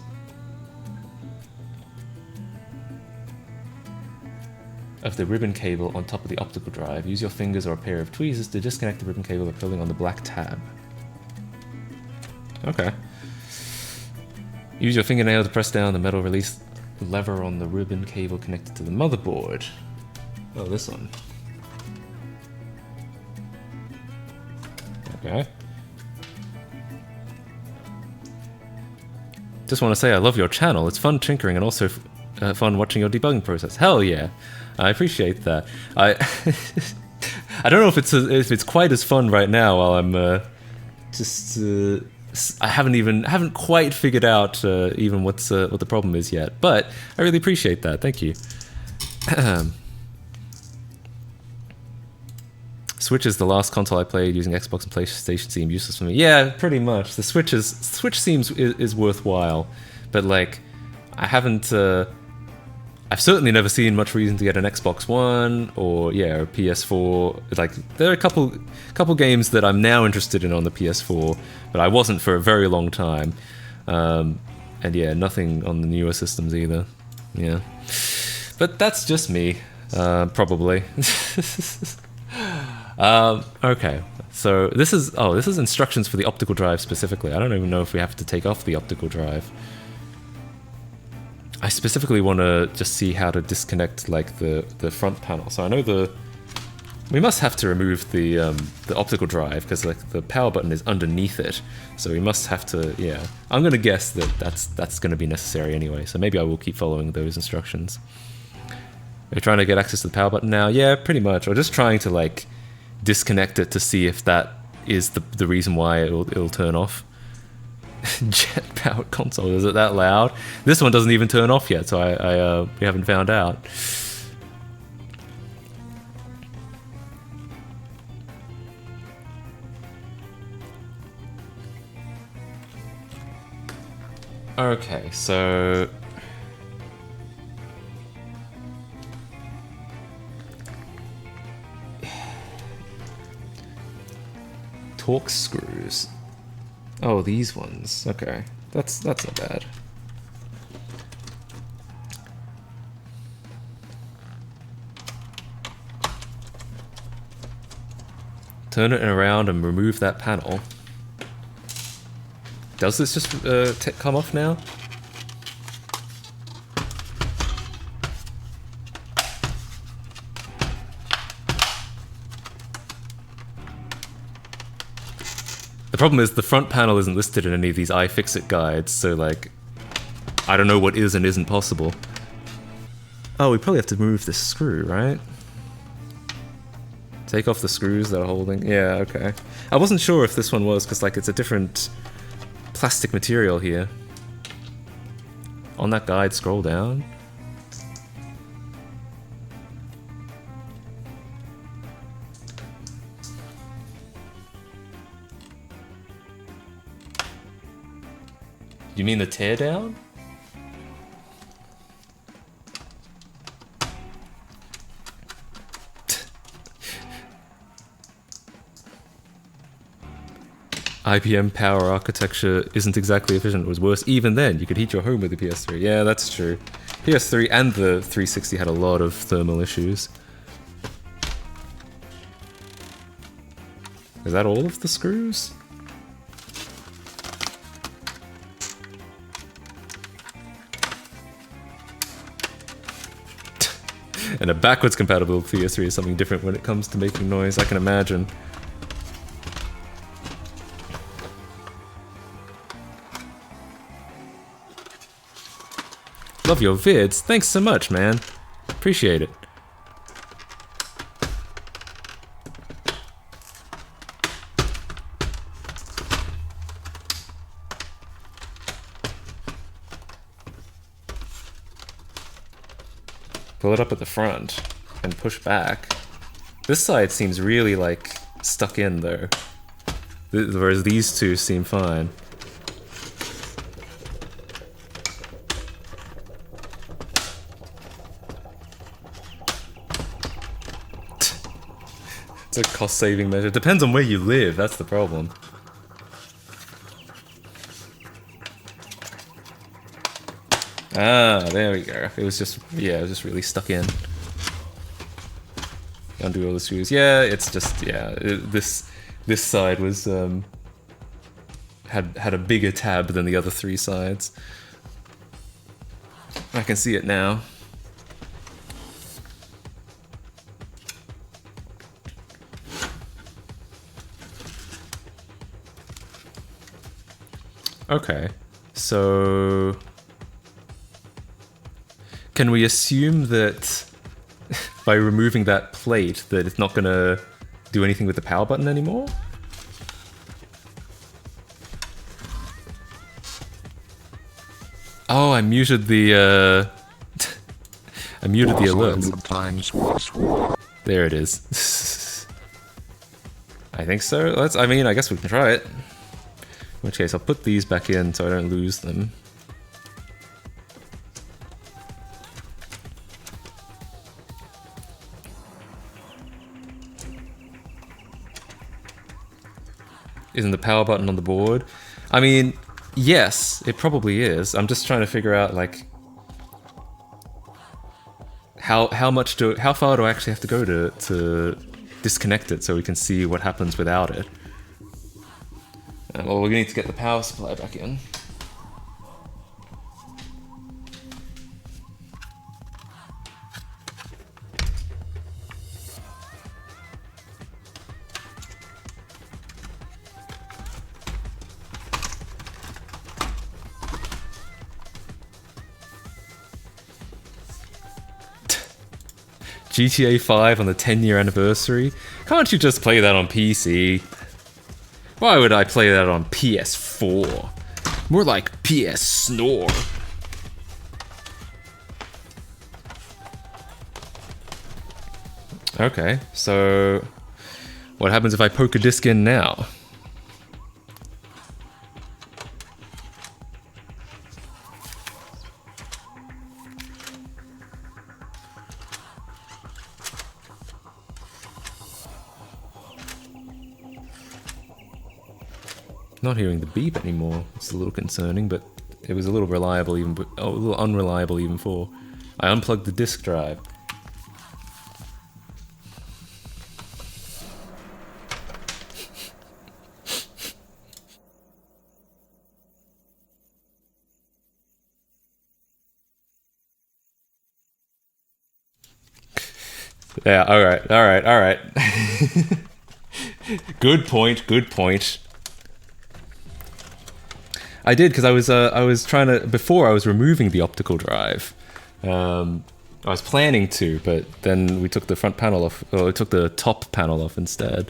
Of the ribbon cable on top of the optical drive. Use your fingers or a pair of tweezers to disconnect the ribbon cable by pulling on the black tab. Okay. Use your fingernail to press down the metal release lever on the ribbon cable connected to the motherboard. Oh, this one. Okay. Just want to say I love your channel. It's fun tinkering and also fun watching your debugging process. Hell yeah. I appreciate that. I don't know if it's quite as fun right now while I'm I haven't quite figured out even what the problem is yet, but I really appreciate that. Thank you. Switch is the last console I played using Xbox and PlayStation seem useless for me. Yeah, pretty much. The Switch seems is worthwhile, but like I haven't. I've certainly never seen much reason to get an Xbox One or a PS4. Like there are a couple games that I'm now interested in on the PS4, but I wasn't for a very long time. And yeah, nothing on the newer systems either. Yeah, but that's just me, probably. Okay, so this is instructions for the optical drive specifically. I don't even know if we have to take off the optical drive. I specifically want to just see how to disconnect like the front panel. So I know we must have to remove the optical drive because like the power button is underneath it. So we must have to, yeah. I'm gonna guess that that's gonna be necessary anyway. So maybe I will keep following those instructions. Are you trying to get access to the power button now? Yeah, pretty much. Or just trying to like disconnect it to see if that is the reason why it'll turn off. Jet powered console, is it that loud? This one doesn't even turn off yet, so we haven't found out. Okay, so torque screws. Oh, these ones. Okay, that's not bad. Turn it around and remove that panel. Does this just come off now? The problem is the front panel isn't listed in any of these iFixit guides, so like, I don't know what is and isn't possible. Oh, we probably have to remove this screw, right? Take off the screws that are holding. Yeah, okay. I wasn't sure if this one was, because like it's a different plastic material here. On that guide, scroll down. You mean the teardown? IBM power architecture isn't exactly efficient. It was worse even then. You could heat your home with the PS3. Yeah, that's true. PS3 and the 360 had a lot of thermal issues. Is that all of the screws? And a backwards compatible PS3 is something different when it comes to making noise, I can imagine. Love your vids. Thanks so much, man. Appreciate it. Pull it up at the front and push back. This side seems really like stuck in though, whereas these two seem fine. It's a cost-saving measure. Depends on where you live, that's the problem. Ah, there we go. It was just, yeah, it was just really stuck in. Undo all the screws. Yeah, it's just, yeah, this side was, had a bigger tab than the other three sides. I can see it now. Okay, so can we assume that by removing that plate that it's not gonna do anything with the power button anymore? Oh, I muted the I muted the alerts. There it is. I think so. I mean, I guess we can try it. In which case, I'll put these back in so I don't lose them. Isn't the power button on the board? I mean, yes, it probably is. I'm just trying to figure out, like, how far do I actually have to go to disconnect it so we can see what happens without it? Well, we need to get the power supply back in. GTA 5 on the 10-year anniversary? Can't you just play that on PC? Why would I play that on ps4? More like PS Snore. Okay, so what happens if I poke a disc in now? Not hearing the beep anymore. It's a little concerning, but it was a little reliable even, a little unreliable even before. I unplugged the disk drive. Yeah, alright, alright, alright. Good point, good point. I did, because I was trying to, before I was removing the optical drive. I was planning to, but then we took the front panel off, or we took the top panel off instead.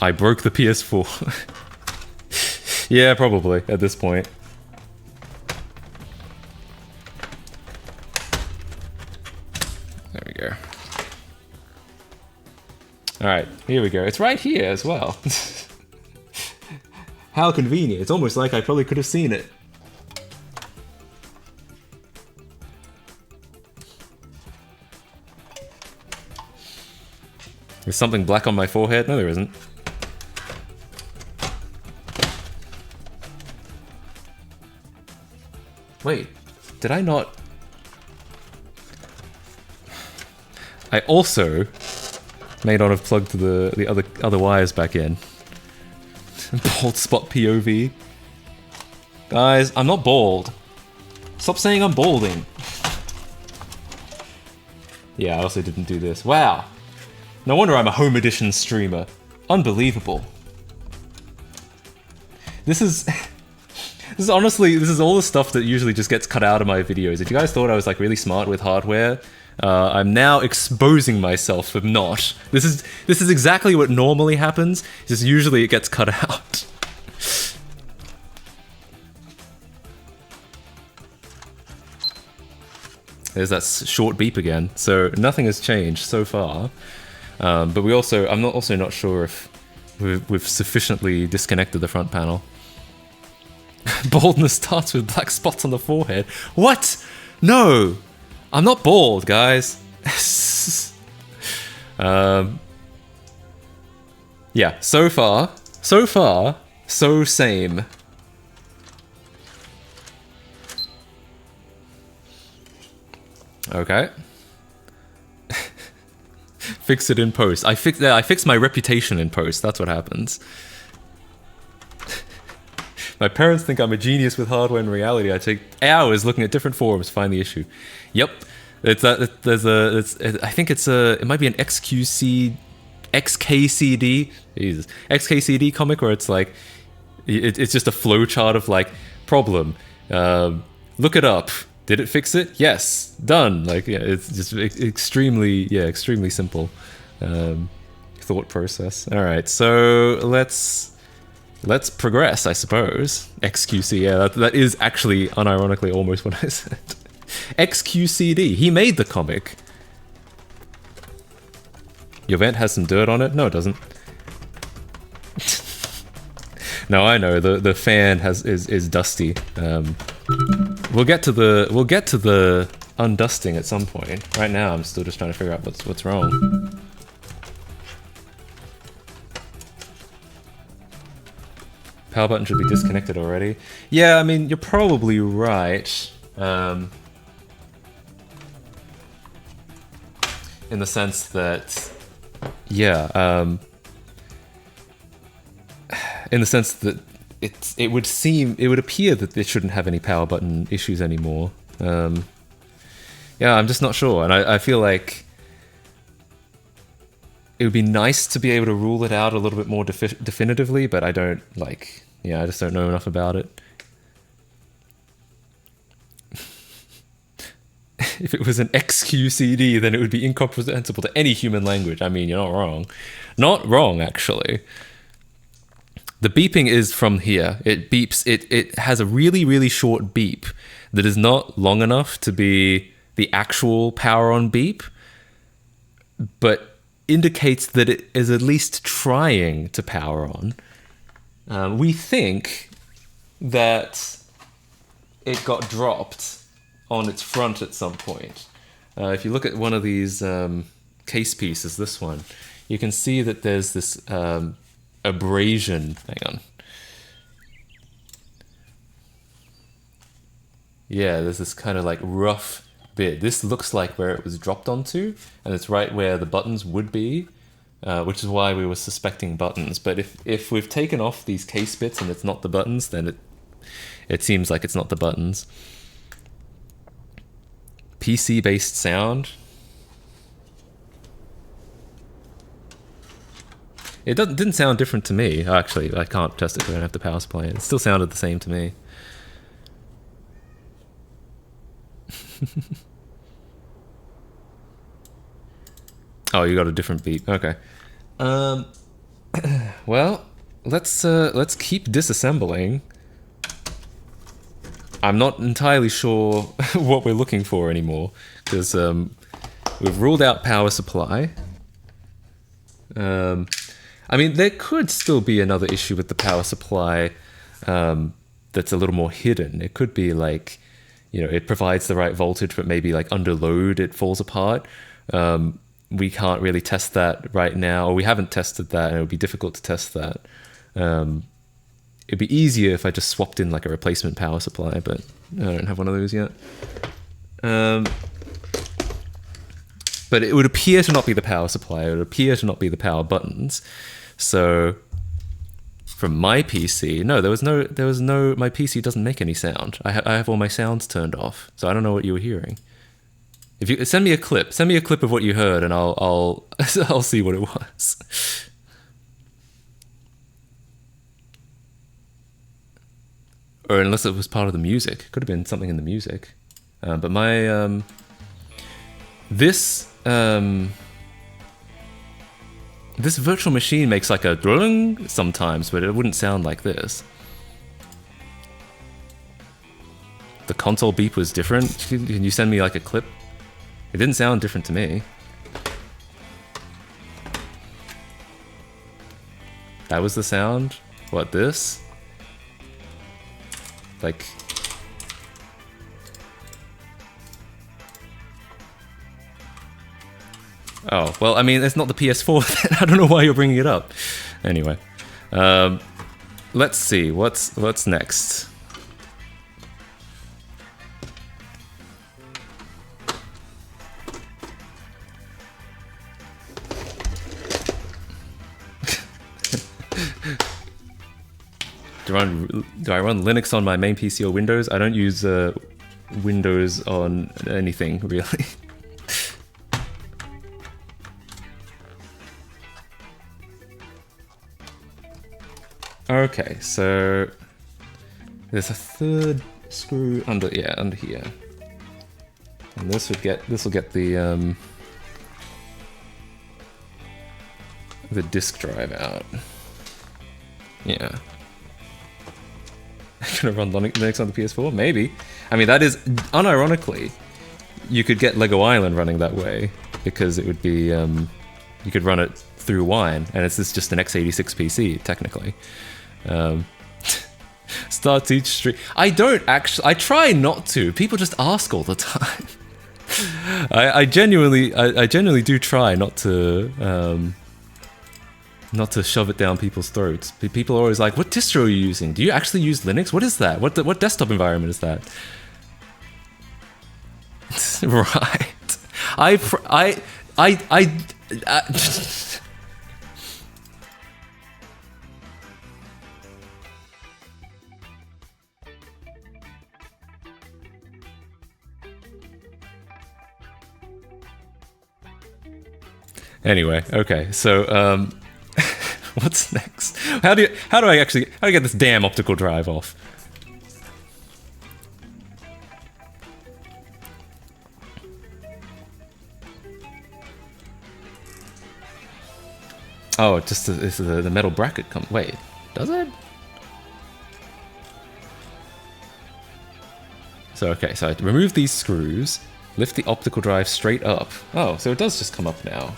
I broke the ps4. Yeah, probably, at this point. There we go. Alright, here we go. It's right here as well. How convenient. It's almost like I probably could have seen it. There's something black on my forehead? No, there isn't. Wait, did I not... I also may not have plugged the other wires back in. Bald spot POV. Guys, I'm not bald. Stop saying I'm balding. Yeah, I also didn't do this. Wow. No wonder I'm a home edition streamer. Unbelievable. This is... This is honestly, this is all the stuff that usually just gets cut out of my videos. If you guys thought I was like really smart with hardware, I'm now exposing myself for not. This is exactly what normally happens. Just usually it gets cut out. There's that short beep again. So nothing has changed so far. But we also, I'm also not sure if we've sufficiently disconnected the front panel. Baldness starts with black spots on the forehead. What? No! I'm not bald, guys. Yeah, so far, so same. Okay. Fix it in post. I fix my reputation in post. That's what happens. My parents think I'm a genius with hardware. In reality, I take hours looking at different forums to find the issue. Yep, it's that. There's a. I think it's a. It might be an XKCD, Jesus, XKCD comic where it's like, it's just a flowchart of like problem. Look it up. Did it fix it? Yes. Done. Like, yeah, it's just extremely simple thought process. All right, so let's progress, I suppose. XQC, yeah, that is actually, unironically, almost what I said. XQCD, he made the comic. Your vent has some dirt on it? No, it doesn't. No, I know, the fan is dusty. We'll get to the undusting at some point. Right now, I'm still just trying to figure out what's wrong. Power button should be disconnected already. Yeah, I mean, you're probably right. In the sense that, yeah, in the sense that it would appear that it shouldn't have any power button issues anymore. Yeah, I'm just not sure, and I feel like it would be nice to be able to rule it out a little bit more definitively, but I don't, like, yeah, I just don't know enough about it. If it was an XQCD, then it would be incomprehensible to any human language. I mean, you're not wrong. Not wrong, actually. The beeping is from here. It beeps, it has a really, really short beep that is not long enough to be the actual power on beep, but indicates that it is at least trying to power on. We think that it got dropped on its front at some point. If you look at one of these case pieces, this one, you can see that there's this abrasion. Hang on. Yeah, there's this kind of like rough bit. This looks like where it was dropped onto, and it's right where the buttons would be, which is why we were suspecting buttons. But if we've taken off these case bits and it's not the buttons, then it seems like it's not the buttons. PC-based sound. It didn't sound different to me. Actually, I can't test it because I don't have the power supply. It still sounded the same to me. Oh, you got a different beat. Okay. Well, let's keep disassembling. I'm not entirely sure what we're looking for anymore because we've ruled out power supply. I mean, there could still be another issue with the power supply that's a little more hidden. It could be like, it provides the right voltage, but maybe like under load it falls apart. We can't really test that right now, or we haven't tested that, and it would be difficult to test that. It'd be easier if I just swapped in like a replacement power supply, but I don't have one of those yet. But it would appear to not be the power supply. It would appear to not be the power buttons. So from my PC, no, there was no. My PC doesn't make any sound. I have all my sounds turned off, so I don't know what you were hearing. If you send me a clip of what you heard, and I'll I'll see what it was. Or unless it was part of the music, could have been something in the music. But my this virtual machine makes like a drilling sometimes, but it wouldn't sound like this. The console beep was different. Can you send me like a clip? It didn't sound different to me. That was the sound? What, this? Like... Oh, well, I mean, it's not the ps4 then. I don't know why you're bringing it up. Anyway. Let's see, what's next? Do I run Linux on my main PC or Windows? I don't use Windows on anything, really. Okay, so there's a third screw under here, and this will get the disk drive out. Yeah. Gonna run Linux on the PS4? Maybe. I mean, that is, unironically, you could get Lego Island running that way, because it would be, you could run it through Wine, and it's just an x86 PC, technically. Start each stream. I don't actually, I try not to. People just ask all the time. I genuinely do try not to shove it down people's throats. People are always like, what distro are you using? Do you actually use Linux? What is that? What desktop environment is that? Right. Anyway, okay, so what's next? How do I get this damn optical drive off? Oh, just the metal bracket come. Wait, does it? So okay, so I remove these screws, lift the optical drive straight up. Oh, so it does just come up now.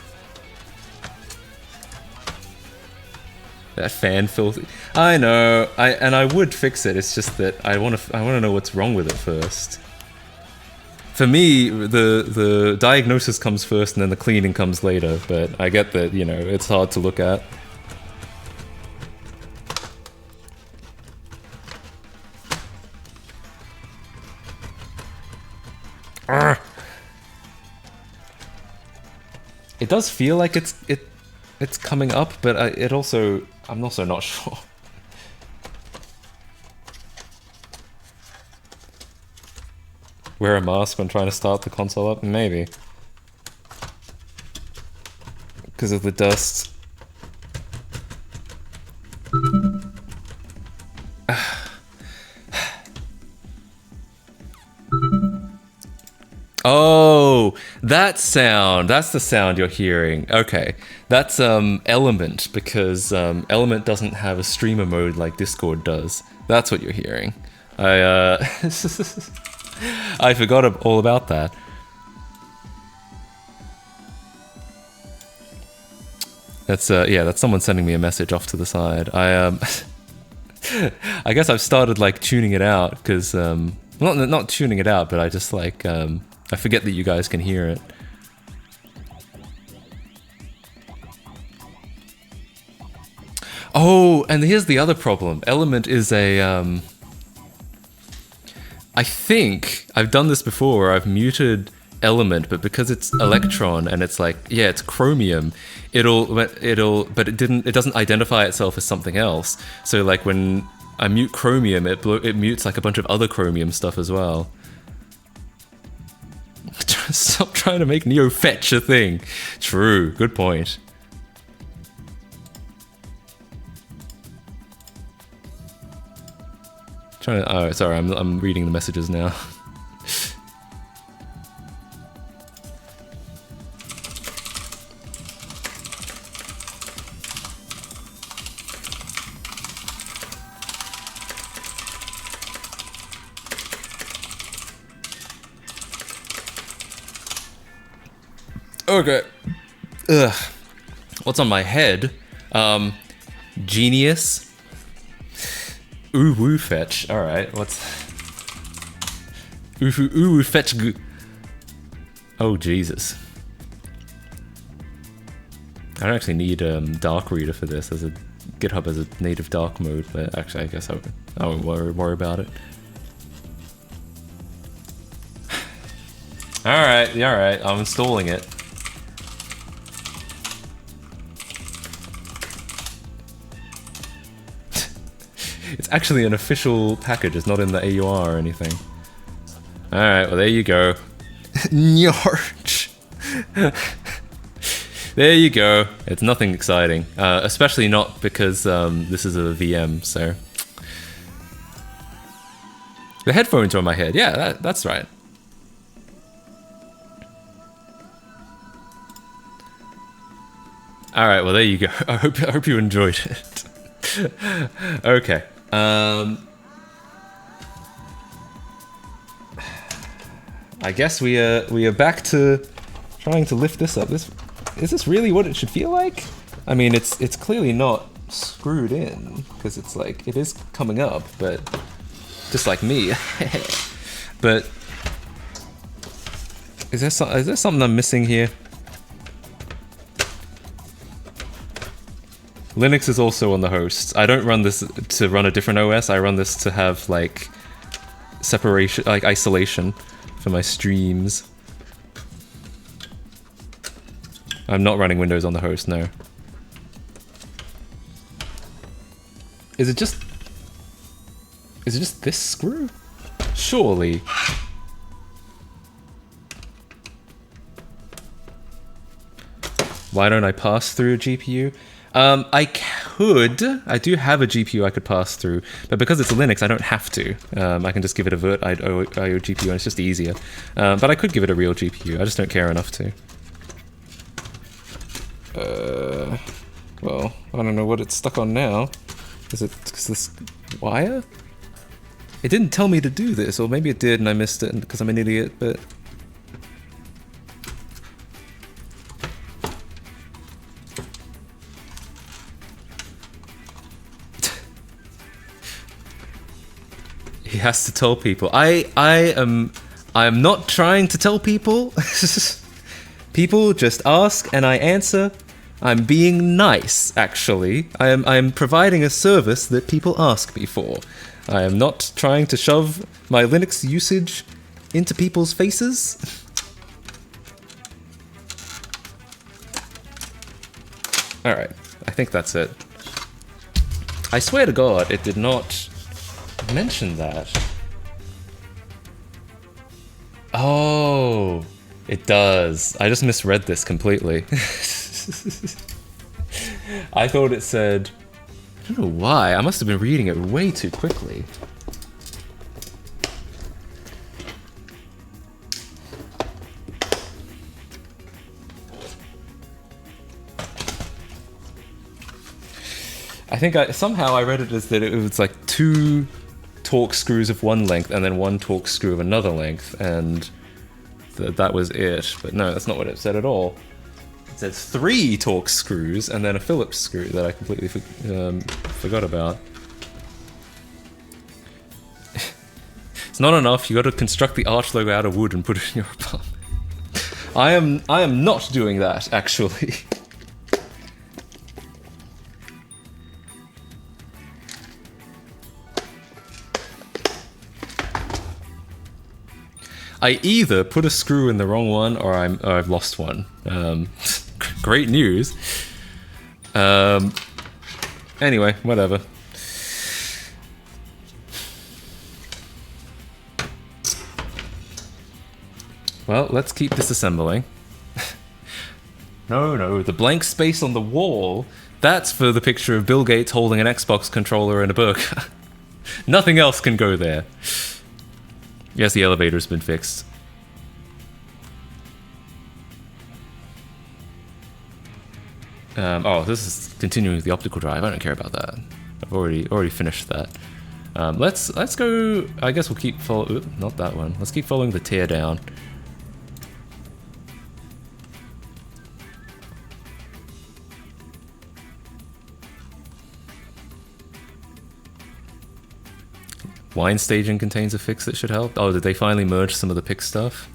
That fan filthy. I know. I would fix it. It's just that I want to know what's wrong with it first. For me, the diagnosis comes first and then the cleaning comes later, but I get that, you know, it's hard to look at. Arrgh. It does feel like it's coming up, but I'm also not sure. Wear a mask when trying to start the console up? Maybe. Because of the dust. Oh, that sound. That's the sound you're hearing. Okay. That's Element, because Element doesn't have a streamer mode like Discord does. That's what you're hearing. I I forgot all about that. That's yeah, that's someone sending me a message off to the side. I guess I've started like tuning it out because not tuning it out, but I just like I forget that you guys can hear it. Oh, and here's the other problem. Element is a I think I've done this before where I've muted Element, but because it's Electron and it's like, yeah, it's Chromium, but it doesn't identify itself as something else. So like when I mute Chromium, it mutes like a bunch of other Chromium stuff as well. Stop trying to make Neo fetch a thing. True, good point. Oh, sorry, I'm reading the messages now. Okay. Ugh. What's on my head? Genius. Ooh woo fetch. Alright, what's... Ooh woo fetch Oh, Jesus. I don't actually need Dark Reader for this. There's a GitHub as a native dark mode, but actually I guess I won't worry about it. Alright, I'm installing it. It's actually an official package, it's not in the AUR or anything. Alright, well there you go. Nyarch! There you go. It's nothing exciting. Especially not because this is a VM, so... The headphones are on my head, yeah, that's right. Alright, well there you go. I hope you enjoyed it. Okay. I guess we are back to trying to lift this up. Is this really what it should feel like? I mean, it's clearly not screwed in because it's like it is coming up, but just like me. But is there something I'm missing here? Linux is also on the host. I don't run this to run a different OS. I run this to have like separation, like isolation for my streams. I'm not running Windows on the host, no. Is it just this screw? Surely. Why don't I pass through a GPU? I do have a GPU I could pass through, but because it's Linux, I don't have to. I can just give it a vert IO GPU and it's just easier. But I could give it a real GPU, I just don't care enough to. Well, I don't know what it's stuck on now. Is it this wire? It didn't tell me to do this, or maybe it did and I missed it because I'm an idiot, but... He has to tell people. I am not trying to tell people. People just ask and I answer. I'm being nice, actually. I am providing a service that people ask me for. I am not trying to shove my Linux usage into people's faces. Alright, I think that's it. I swear to God, it did not mention that. Oh, it does. I just misread this completely. I thought it said... I don't know why. I must have been reading it way too quickly. I think somehow I read it as that it was like 2 Torx screws of one length and then 1 Torx screw of another length, and that was it. But no, that's not what it said at all. It said 3 Torx screws and then a Phillips screw that I completely forgot about. It's not enough. You got to construct the arch logo out of wood and put it in your apartment. I am not doing that, actually. I either put a screw in the wrong one or I've lost one. Great news. Anyway, whatever. Well, let's keep disassembling. No, the blank space on the wall, that's for the picture of Bill Gates holding an Xbox controller and a book. Nothing else can go there. Yes, the elevator's been fixed. Oh, this is continuing with the optical drive. I don't care about that. I've already finished that. Let's go. I guess we'll keep not that one. Let's keep following the tear down. Wine staging contains a fix that should help. Oh, did they finally merge some of the pick stuff?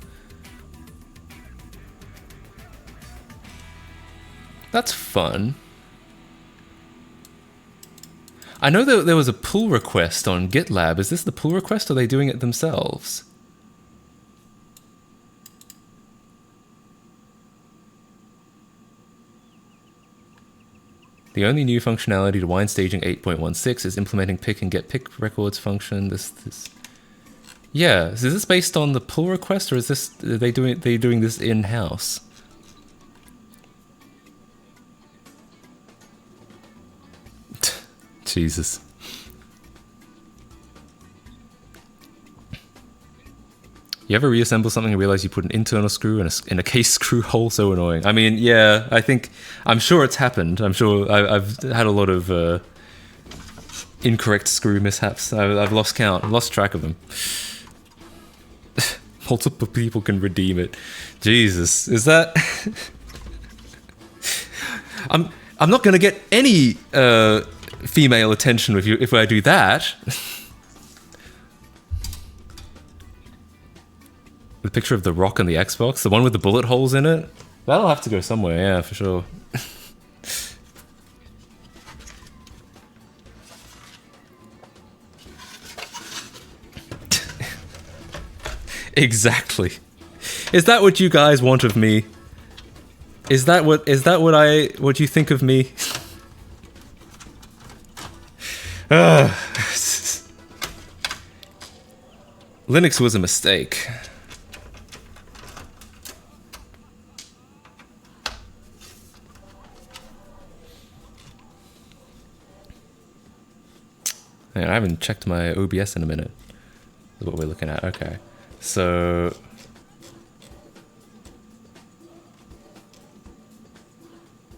That's fun. I know that there was a pull request on GitLab. Is this the pull request or are they doing it themselves? The only new functionality to Wine Staging 8.16 is implementing pick and get pick records function. Yeah, is this based on the pull request or is this they doing this in-house? Jesus. You ever reassemble something and realize you put an internal screw in a case screw hole? So annoying. I mean, yeah, I'm sure it's happened. I'm sure I've had a lot of incorrect screw mishaps. I've lost count. I've lost track of them. Multiple people can redeem it. Jesus, is that... I'm not gonna get any female attention if I do that. The picture of the Rock and the Xbox, the one with the bullet holes in it, that'll have to go somewhere, yeah, for sure. Exactly. Is that what you guys want of me? Is that what you think of me? Linux was a mistake. Man, I haven't checked my OBS in a minute. That's what we're looking at. Okay. So...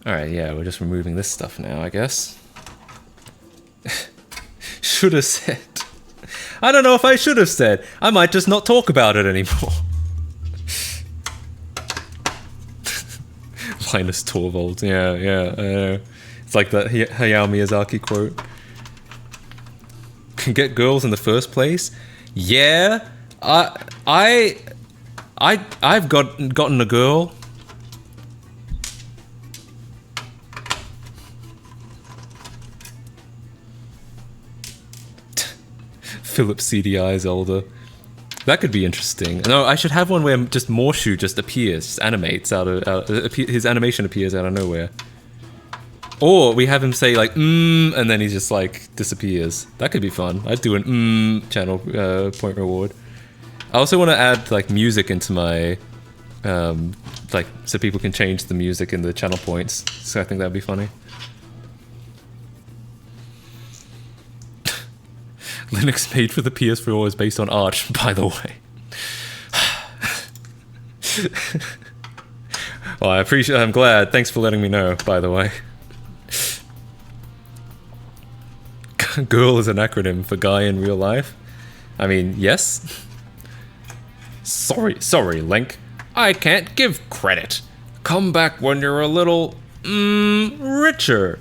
Alright, yeah, we're just removing this stuff now, I guess. Should have said. I don't know if I should have said. I might just not talk about it anymore. Linus Torvald. Yeah. It's like that Hayao Miyazaki quote. Can get girls in the first place? Yeah. I've gotten a girl. Philip CDI Zelda. That could be interesting. No, I should have one where just Morshu just appears, just animates his animation appears out of nowhere. Or we have him say like and then he just like disappears. That could be fun. I'd do an channel point reward. I also want to add like music into my, like so people can change the music in the channel points. So I think that'd be funny. Linux made for the PS4 is based on Arch, by the way. Well, I appreciate. I'm glad. Thanks for letting me know. By the way. Girl is an acronym for guy in real life. I mean, yes. Sorry, Link. I can't give credit. Come back when you're a little, richer.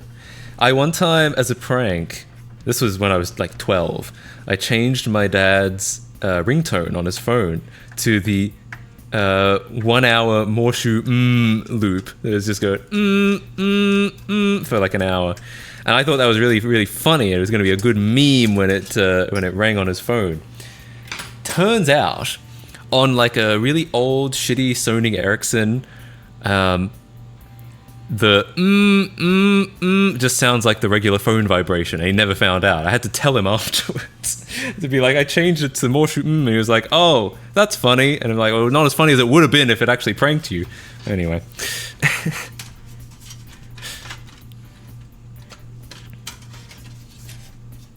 I one time, as a prank, this was when I was like 12, I changed my dad's ringtone on his phone to the 1 hour Morshu loop. It was just go for like an hour. And I thought that was really, really funny. It was going to be a good meme when it rang on his phone. Turns out, on like a really old, shitty Sony Ericsson, the just sounds like the regular phone vibration. And he never found out. I had to tell him afterwards to be like, I changed it to Morshu and he was like, oh, that's funny. And I'm like, well, not as funny as it would have been if it actually pranked you. Anyway.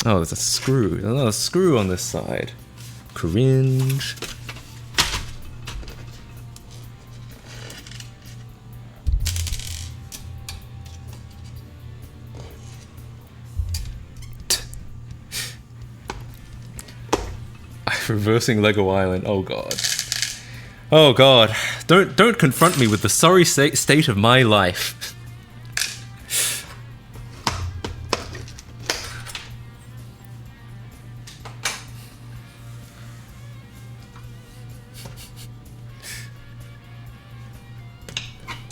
Oh, there's a screw. Another screw on this side. Cringe. Reversing Lego Island. Oh god. Oh god. Don't confront me with the sorry state of my life.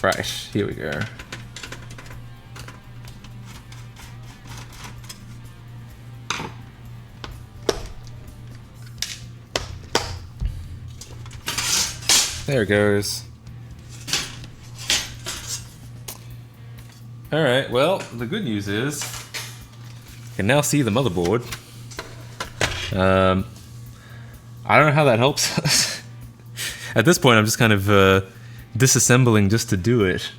Right, here we go. There it goes. Alright, well, the good news is I can now see the motherboard. I don't know how that helps us. At this point, I'm just kind of disassembling just to do it.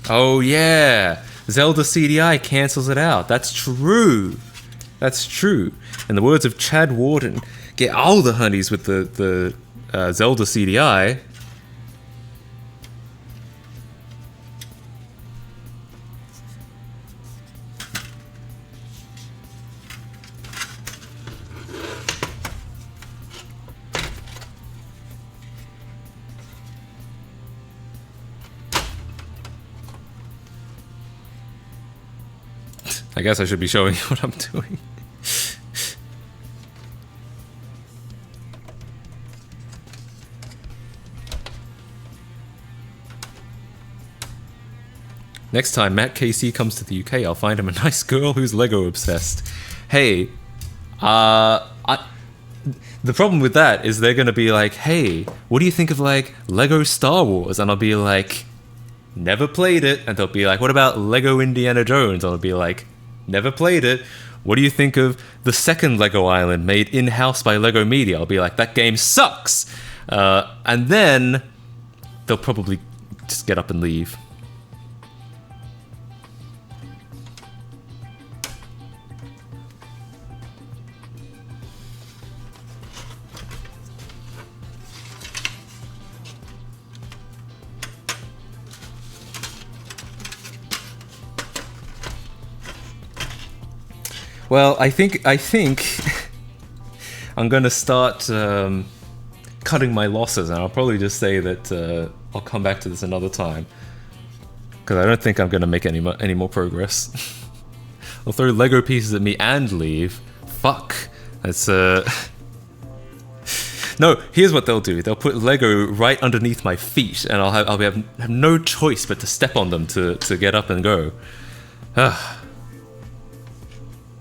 Oh yeah! Zelda CDI cancels it out. That's true. That's true. In the words of Chad Warden, get all the honeys with the Zelda CDI. I guess I should be showing you what I'm doing. Next time Matt KC comes to the UK, I'll find him a nice girl who's Lego obsessed. Hey, the problem with that is they're gonna be like, hey, what do you think of like Lego Star Wars? And I'll be like, never played it. And they'll be like, what about Lego Indiana Jones? And I'll be like, never played it. What do you think of the second Lego Island made in-house by Lego Media? I'll be like, that game sucks. And then they'll probably just get up and leave. Well, I think I'm gonna start cutting my losses, and I'll probably just say that I'll come back to this another time, because I don't think I'm gonna make any more progress. They'll throw Lego pieces at me and leave. Fuck. That's No, here's what they'll do. They'll put Lego right underneath my feet, and I'll have no choice but to step on them to get up and go.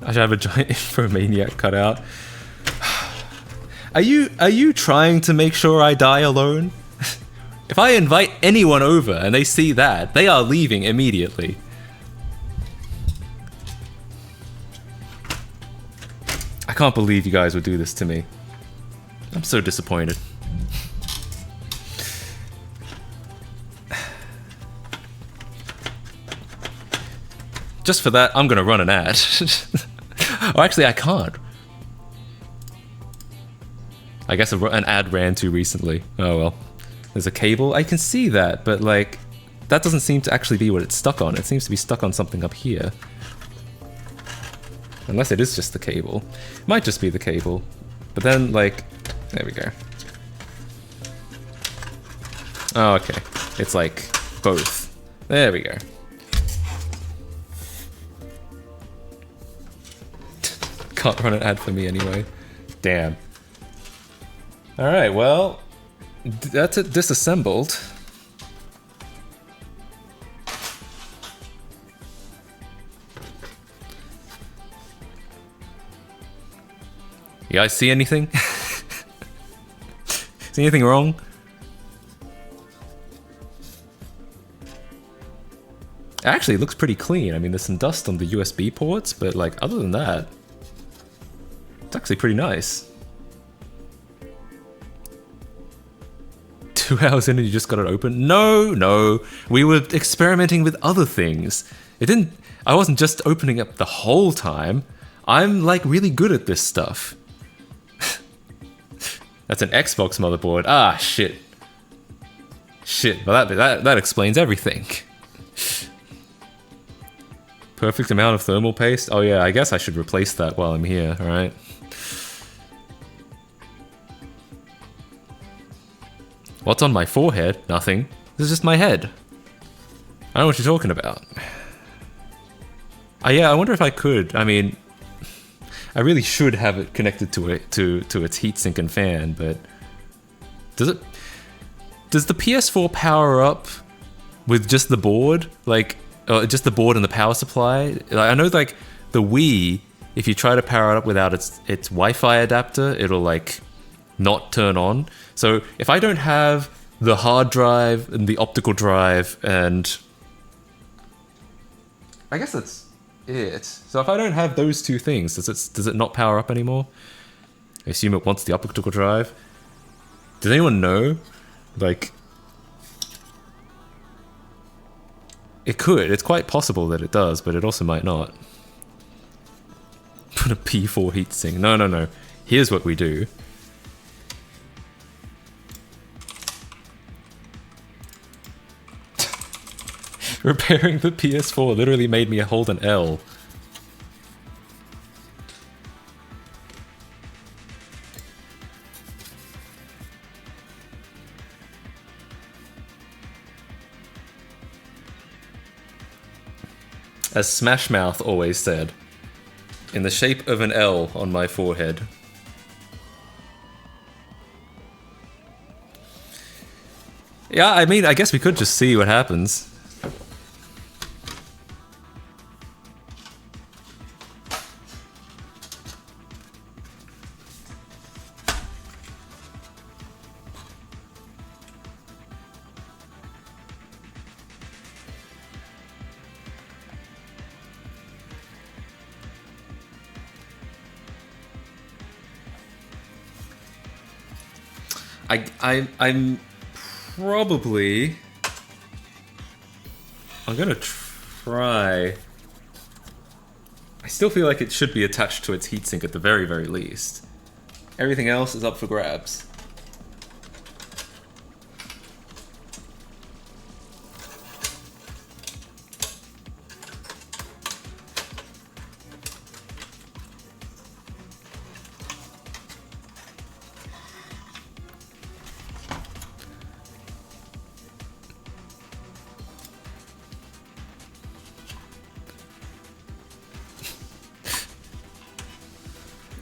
I should have a giant Infomaniac cut out. Are you trying to make sure I die alone? If I invite anyone over and they see that, they are leaving immediately. I can't believe you guys would do this to me. I'm so disappointed. Just for that, I'm gonna run an ad. Oh, actually, I can't. I guess an ad ran too recently. Oh well. There's a cable. I can see that, but like, that doesn't seem to actually be what it's stuck on. It seems to be stuck on something up here. Unless it is just the cable. It might just be the cable. But then, like, there we go. Oh, okay. It's like both. There we go. Can't run an ad for me anyway. Damn. Alright, well, that's it disassembled. You guys see anything? See anything wrong? Actually, it looks pretty clean. I mean, there's some dust on the USB ports, but like, other than that, it's actually pretty nice. 2 hours in and you just got it open? No, no. We were experimenting with other things. I wasn't just opening up the whole time. I'm like really good at this stuff. That's an Xbox motherboard. Ah, shit. Shit, well that explains everything. Perfect amount of thermal paste? Oh yeah, I guess I should replace that while I'm here, alright? What's on my forehead? Nothing. This is just my head. I don't know what you're talking about. Oh yeah, I wonder if I could. I mean, I really should have it connected to its heatsink and fan, but does the PS4 power up with just the board? Like, just the board and the power supply? I know like the Wii, if you try to power it up without its Wi-Fi adapter, it'll like not turn on. So if I don't have the hard drive and the optical drive, and I guess that's it. So if I don't have those two things, does it not power up anymore? I assume it wants the optical drive. Does anyone know? Like, it could. It's quite possible that it does, but it also might not. Put a P4 heatsink. No, no, no. Here's what we do. Repairing the PS4 literally made me hold an L. As Smash Mouth always said, in the shape of an L on my forehead. Yeah, I mean, I guess we could just see what happens. I'm probably... I'm gonna try... I still feel like it should be attached to its heatsink at the very, very least. Everything else is up for grabs.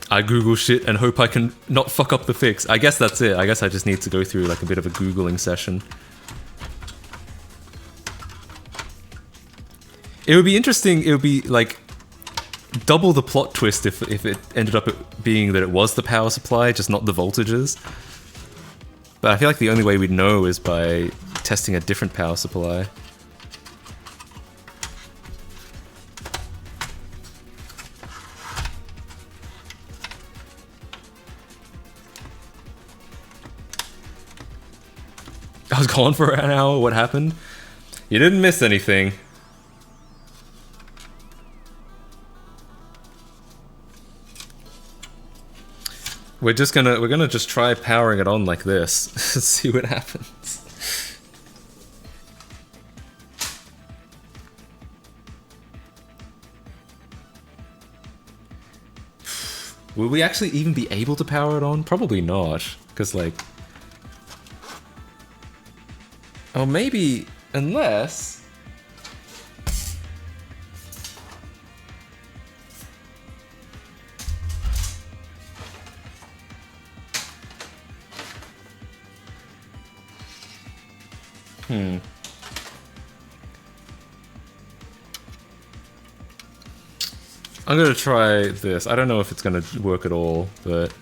I Google shit and hope I can not fuck up the fix. I guess that's it. I guess I just need to go through like a bit of a Googling session. It would be interesting, it would be like double the plot twist if it ended up being that it was the power supply, just not the voltages. But I feel like the only way we'd know is by testing a different power supply. I was gone for an hour. What happened? You didn't miss anything. We're gonna just try powering it on like this. See what happens. Will we actually even be able to power it on? Probably not, because like... Oh, maybe... Unless... I'm gonna try this. I don't know if it's gonna work at all, but...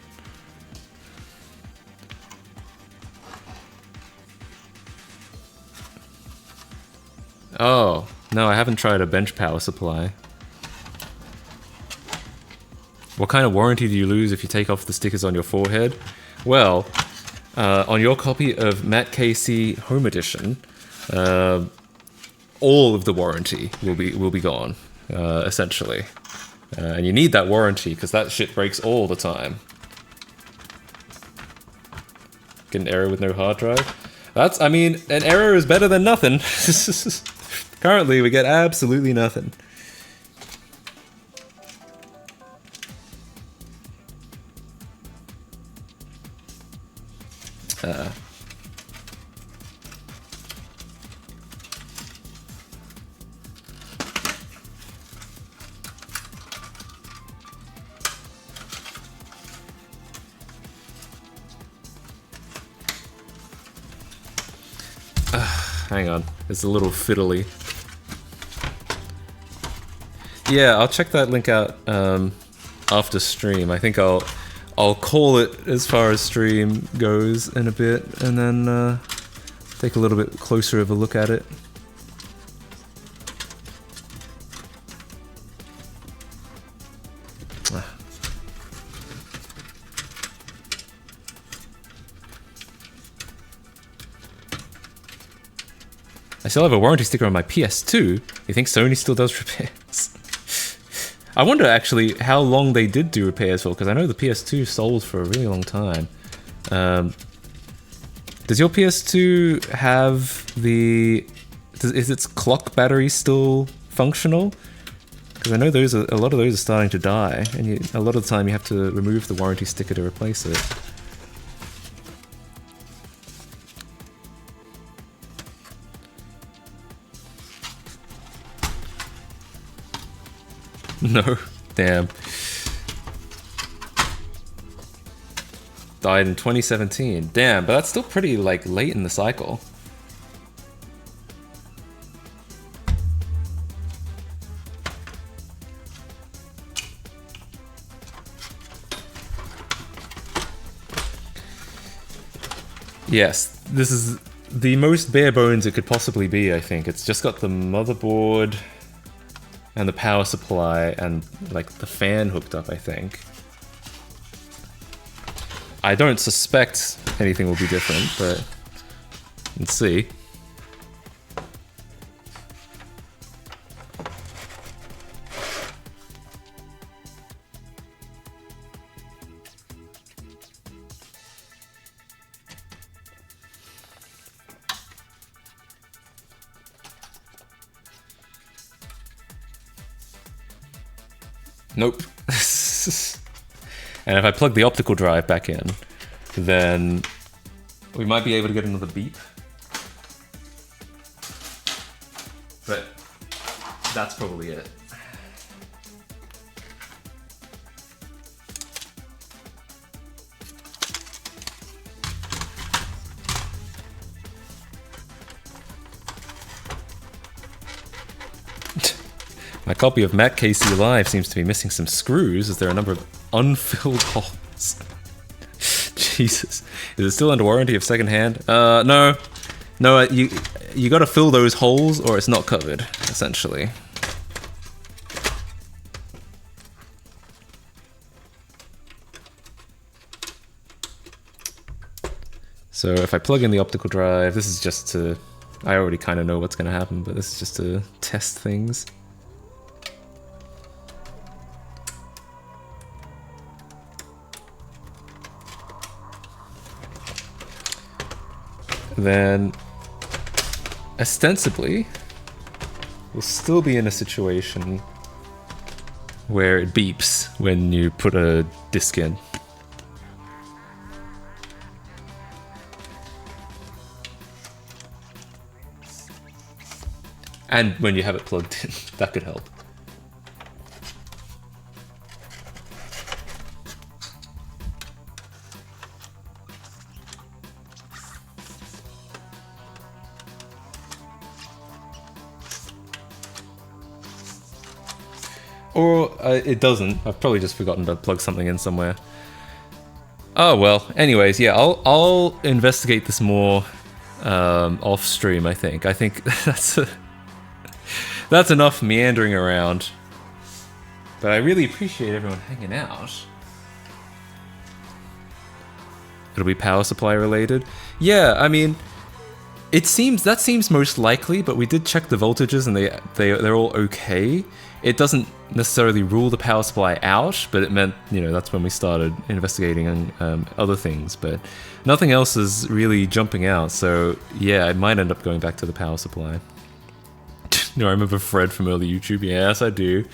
Oh, no, I haven't tried a bench power supply. What kind of warranty do you lose if you take off the stickers on your forehead? Well, on your copy of Matt KC Home Edition, all of the warranty will be gone, essentially. And you need that warranty, because that shit breaks all the time. Get an error with no hard drive? That's, I mean, an error is better than nothing. Currently, we get absolutely nothing. Hang on, it's a little fiddly. Yeah, I'll check that link out after stream. I think I'll call it as far as stream goes in a bit, and then take a little bit closer of a look at it. I still have a warranty sticker on my PS2. You think Sony still does repairs? I wonder actually how long they did do repairs for, because I know the PS2 sold for a really long time. Does your PS2 have the... Is its clock battery still functional? Because I know a lot of those are starting to die, and a lot of the time you have to remove the warranty sticker to replace it. No, damn. Died in 2017. Damn, but that's still pretty, like, late in the cycle. Yes, this is the most bare bones it could possibly be, I think. It's just got the motherboard and the power supply and like the fan hooked up, I think. I don't suspect anything will be different, but let's see. Nope. And if I plug the optical drive back in, then we might be able to get another beep. But that's probably it. My copy of Matt KC Live seems to be missing some screws, as there are a number of unfilled holes. Jesus. Is it still under warranty of secondhand? No. No, you gotta fill those holes or it's not covered, essentially. So if I plug in the optical drive, this is just to... I already kind of know what's going to happen, but this is just to test things. Then, ostensibly, we'll still be in a situation where it beeps when you put a disc in. And when you have it plugged in, that could help. Or it doesn't. I've probably just forgotten to plug something in somewhere. Oh well. Anyways, yeah, I'll investigate this more off stream. I think that's enough meandering around. But I really appreciate everyone hanging out. It'll be power supply related. Yeah, I mean, that seems most likely. But we did check the voltages, and they're all okay. It doesn't necessarily rule the power supply out, but it meant, you know, that's when we started investigating other things, but nothing else is really jumping out, so yeah, I might end up going back to the power supply. No, I remember Fred from early YouTube. Yes, I do.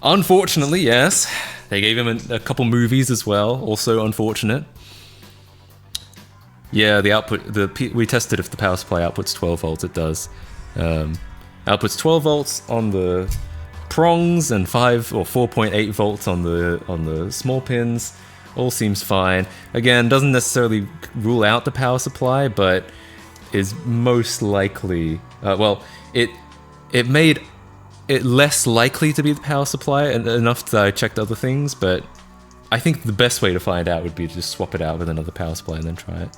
Unfortunately, yes. They gave him a couple movies as well, also unfortunate. Yeah, the output, we tested if the power supply outputs 12 volts, it does. Outputs 12 volts on the prongs and 5 or 4.8 volts on the small pins. All seems fine. Again, doesn't necessarily rule out the power supply, but is most likely well, it made it less likely to be the power supply enough that I checked other things, but I think the best way to find out would be to just swap it out with another power supply and then try it.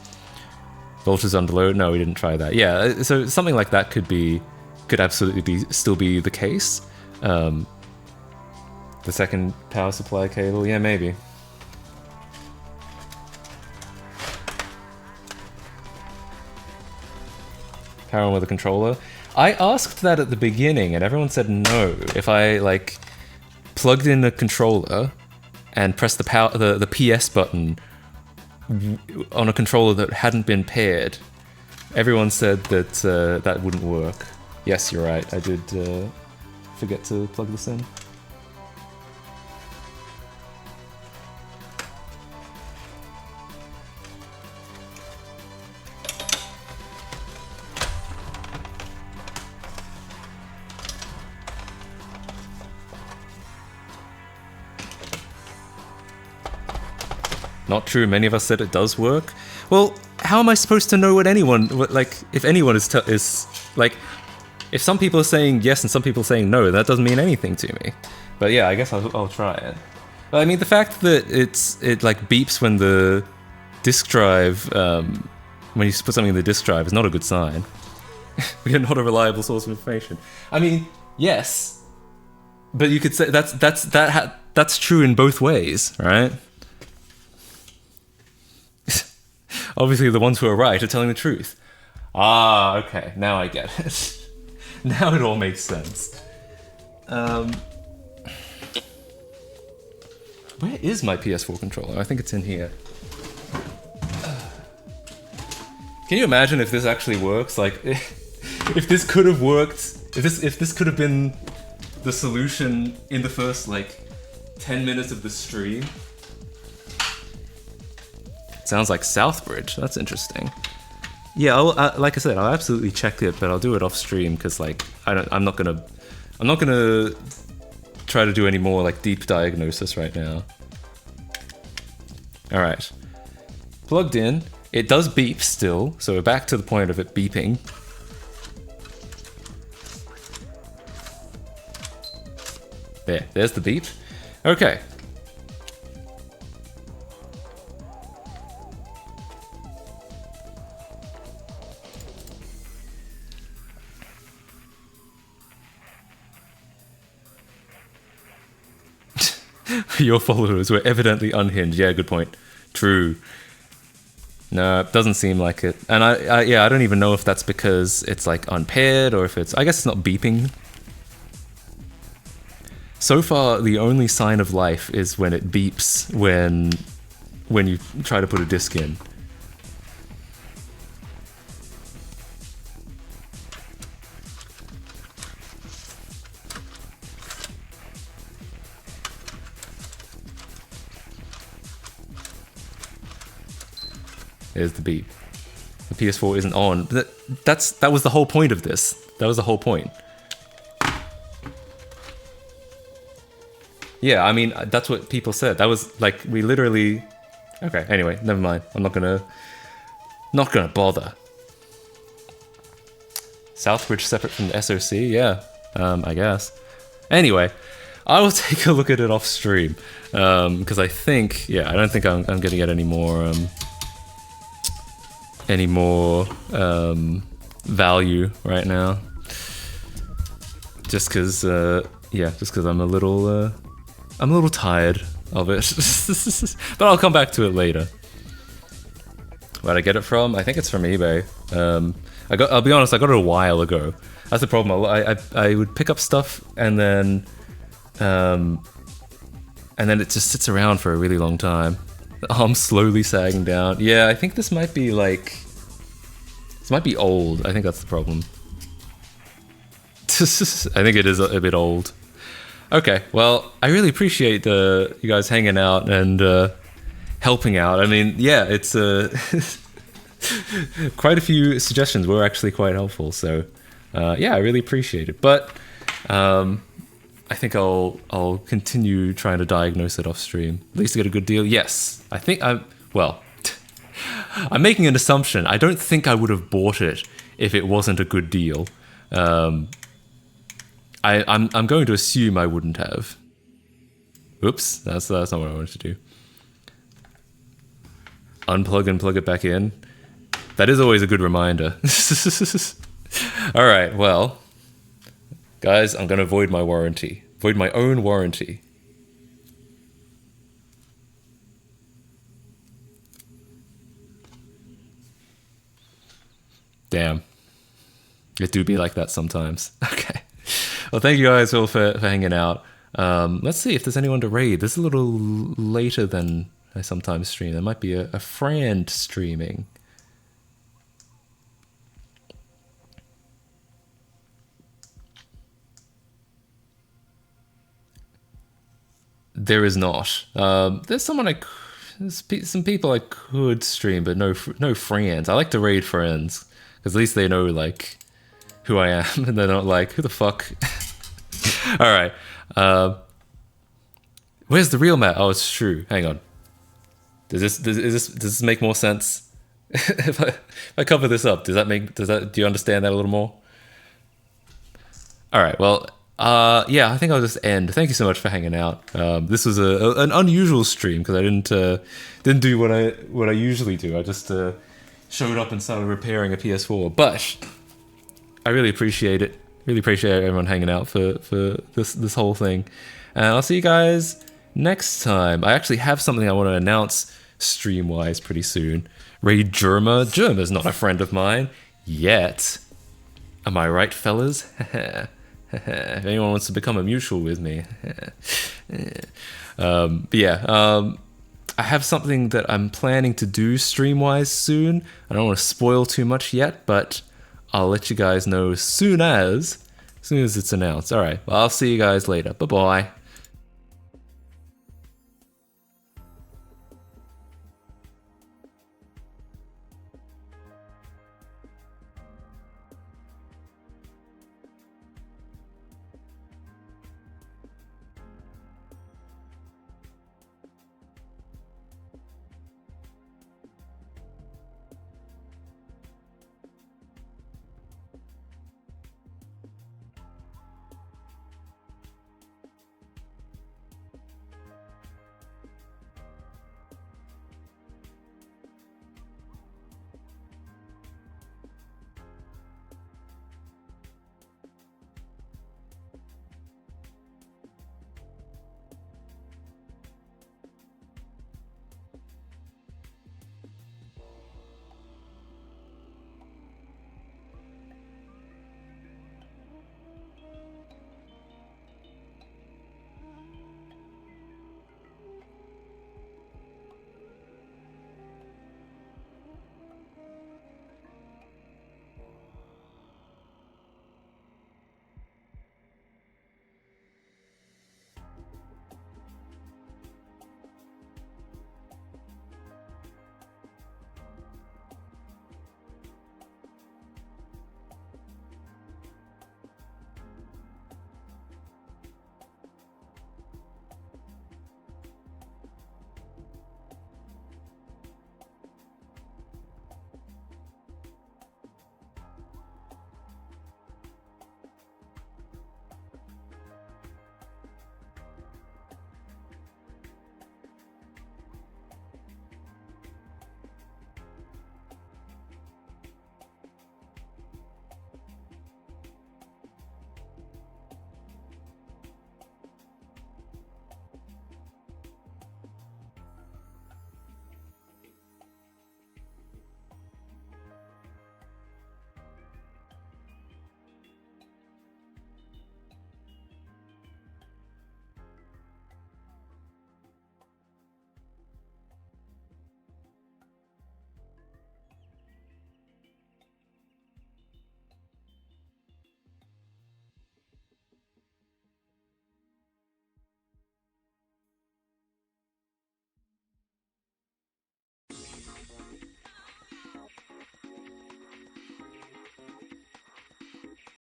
Voltage under load? No, we didn't try that. Yeah, so something like that could absolutely still be the case. The second power supply cable, yeah, maybe. Power on with a controller. I asked that at the beginning, and everyone said no. If I like plugged in a controller and pressed the PS button on a controller that hadn't been paired, everyone said that that wouldn't work. Yes, you're right. I did forget to plug this in. Not true, many of us said it does work. Well, how am I supposed to know what if anyone is like, if some people are saying yes and some people are saying no, that doesn't mean anything to me. But yeah, I guess I'll try it. But I mean, the fact that it like beeps when the disk drive, when you put something in the disk drive is not a good sign. We are not a reliable source of information. I mean, yes, but you could say that's true in both ways, right? Obviously, the ones who are right are telling the truth. Ah, okay, now I get it. Now it all makes sense. Where is my PS4 controller? I think it's in here. Can you imagine if this actually works? Like, if this could have worked, if this could have been the solution in the first like 10 minutes of the stream. Sounds like Southbridge. That's interesting. Yeah, like I said, I'll absolutely check it, but I'll do it off stream because, like, I'm not gonna try to do any more like deep diagnosis right now. All right, plugged in. It does beep still, so we're back to the point of it beeping. There's the beep. Okay. Your followers were evidently unhinged. Yeah, good point. True. No, it doesn't seem like it. And yeah, I don't even know if that's because it's like unpaired or if it's, I guess it's not beeping. So far, the only sign of life is when it beeps when you try to put a disc in. There's the beep. The PS4 isn't on. That was the whole point of this. That was the whole point. Yeah, I mean, that's what people said. That was like, we literally... Okay, anyway, never mind. I'm not gonna bother. Southbridge separate from the SoC? Yeah, I guess. Anyway, I will take a look at it off stream. Because I think, yeah, I don't think I'm gonna get any more value right now. Just because, yeah, just because I'm a little tired of it. But I'll come back to it later. Where'd I get it from? I think it's from eBay. I'll be honest, I got it a while ago. That's the problem. I would pick up stuff and then it just sits around for a really long time. The arm's slowly sagging down. Yeah, I think this might be like... This might be old. I think that's the problem. I think it is a bit old. Okay, well, I really appreciate you guys hanging out and helping out. I mean, yeah, it's quite a few suggestions were actually quite helpful. So, yeah, I really appreciate it. But I think I'll continue trying to diagnose it off stream. At least to get a good deal. Yes, I think well, I'm making an assumption. I don't think I would have bought it if it wasn't a good deal. I'm going to assume I wouldn't have. Oops, that's not what I wanted to do. Unplug and plug it back in. That is always a good reminder. Alright, well, guys, I'm going to void my warranty. Void my own warranty. Damn. It do be like that sometimes. Okay. Well, thank you guys all for hanging out. Let's see if there's anyone to raid. This is a little later than I sometimes stream. There might be a friend streaming. There is not. There's someone there's some people I could stream, but no friends. I like to raid friends because at least they know like who I am, and they're not like, who the fuck? All right. Where's the real Matt? Oh, it's true. Hang on. Does this make more sense? if I cover this up, do you understand that a little more? All right. Well, yeah, I think I'll just end. Thank you so much for hanging out. This was an unusual stream because I didn't do what I usually do. I just showed up and started repairing a PS4, but I really appreciate it. Really appreciate everyone hanging out for this whole thing. And I'll see you guys next time. I actually have something I want to announce stream-wise pretty soon. Raid Germa. Germa's not a friend of mine yet. Am I right, fellas? If anyone wants to become a mutual with me. But yeah, I have something that I'm planning to do stream-wise soon. I don't want to spoil too much yet, but I'll let you guys know as soon as it's announced. All right, well, I'll see you guys later. Bye-bye.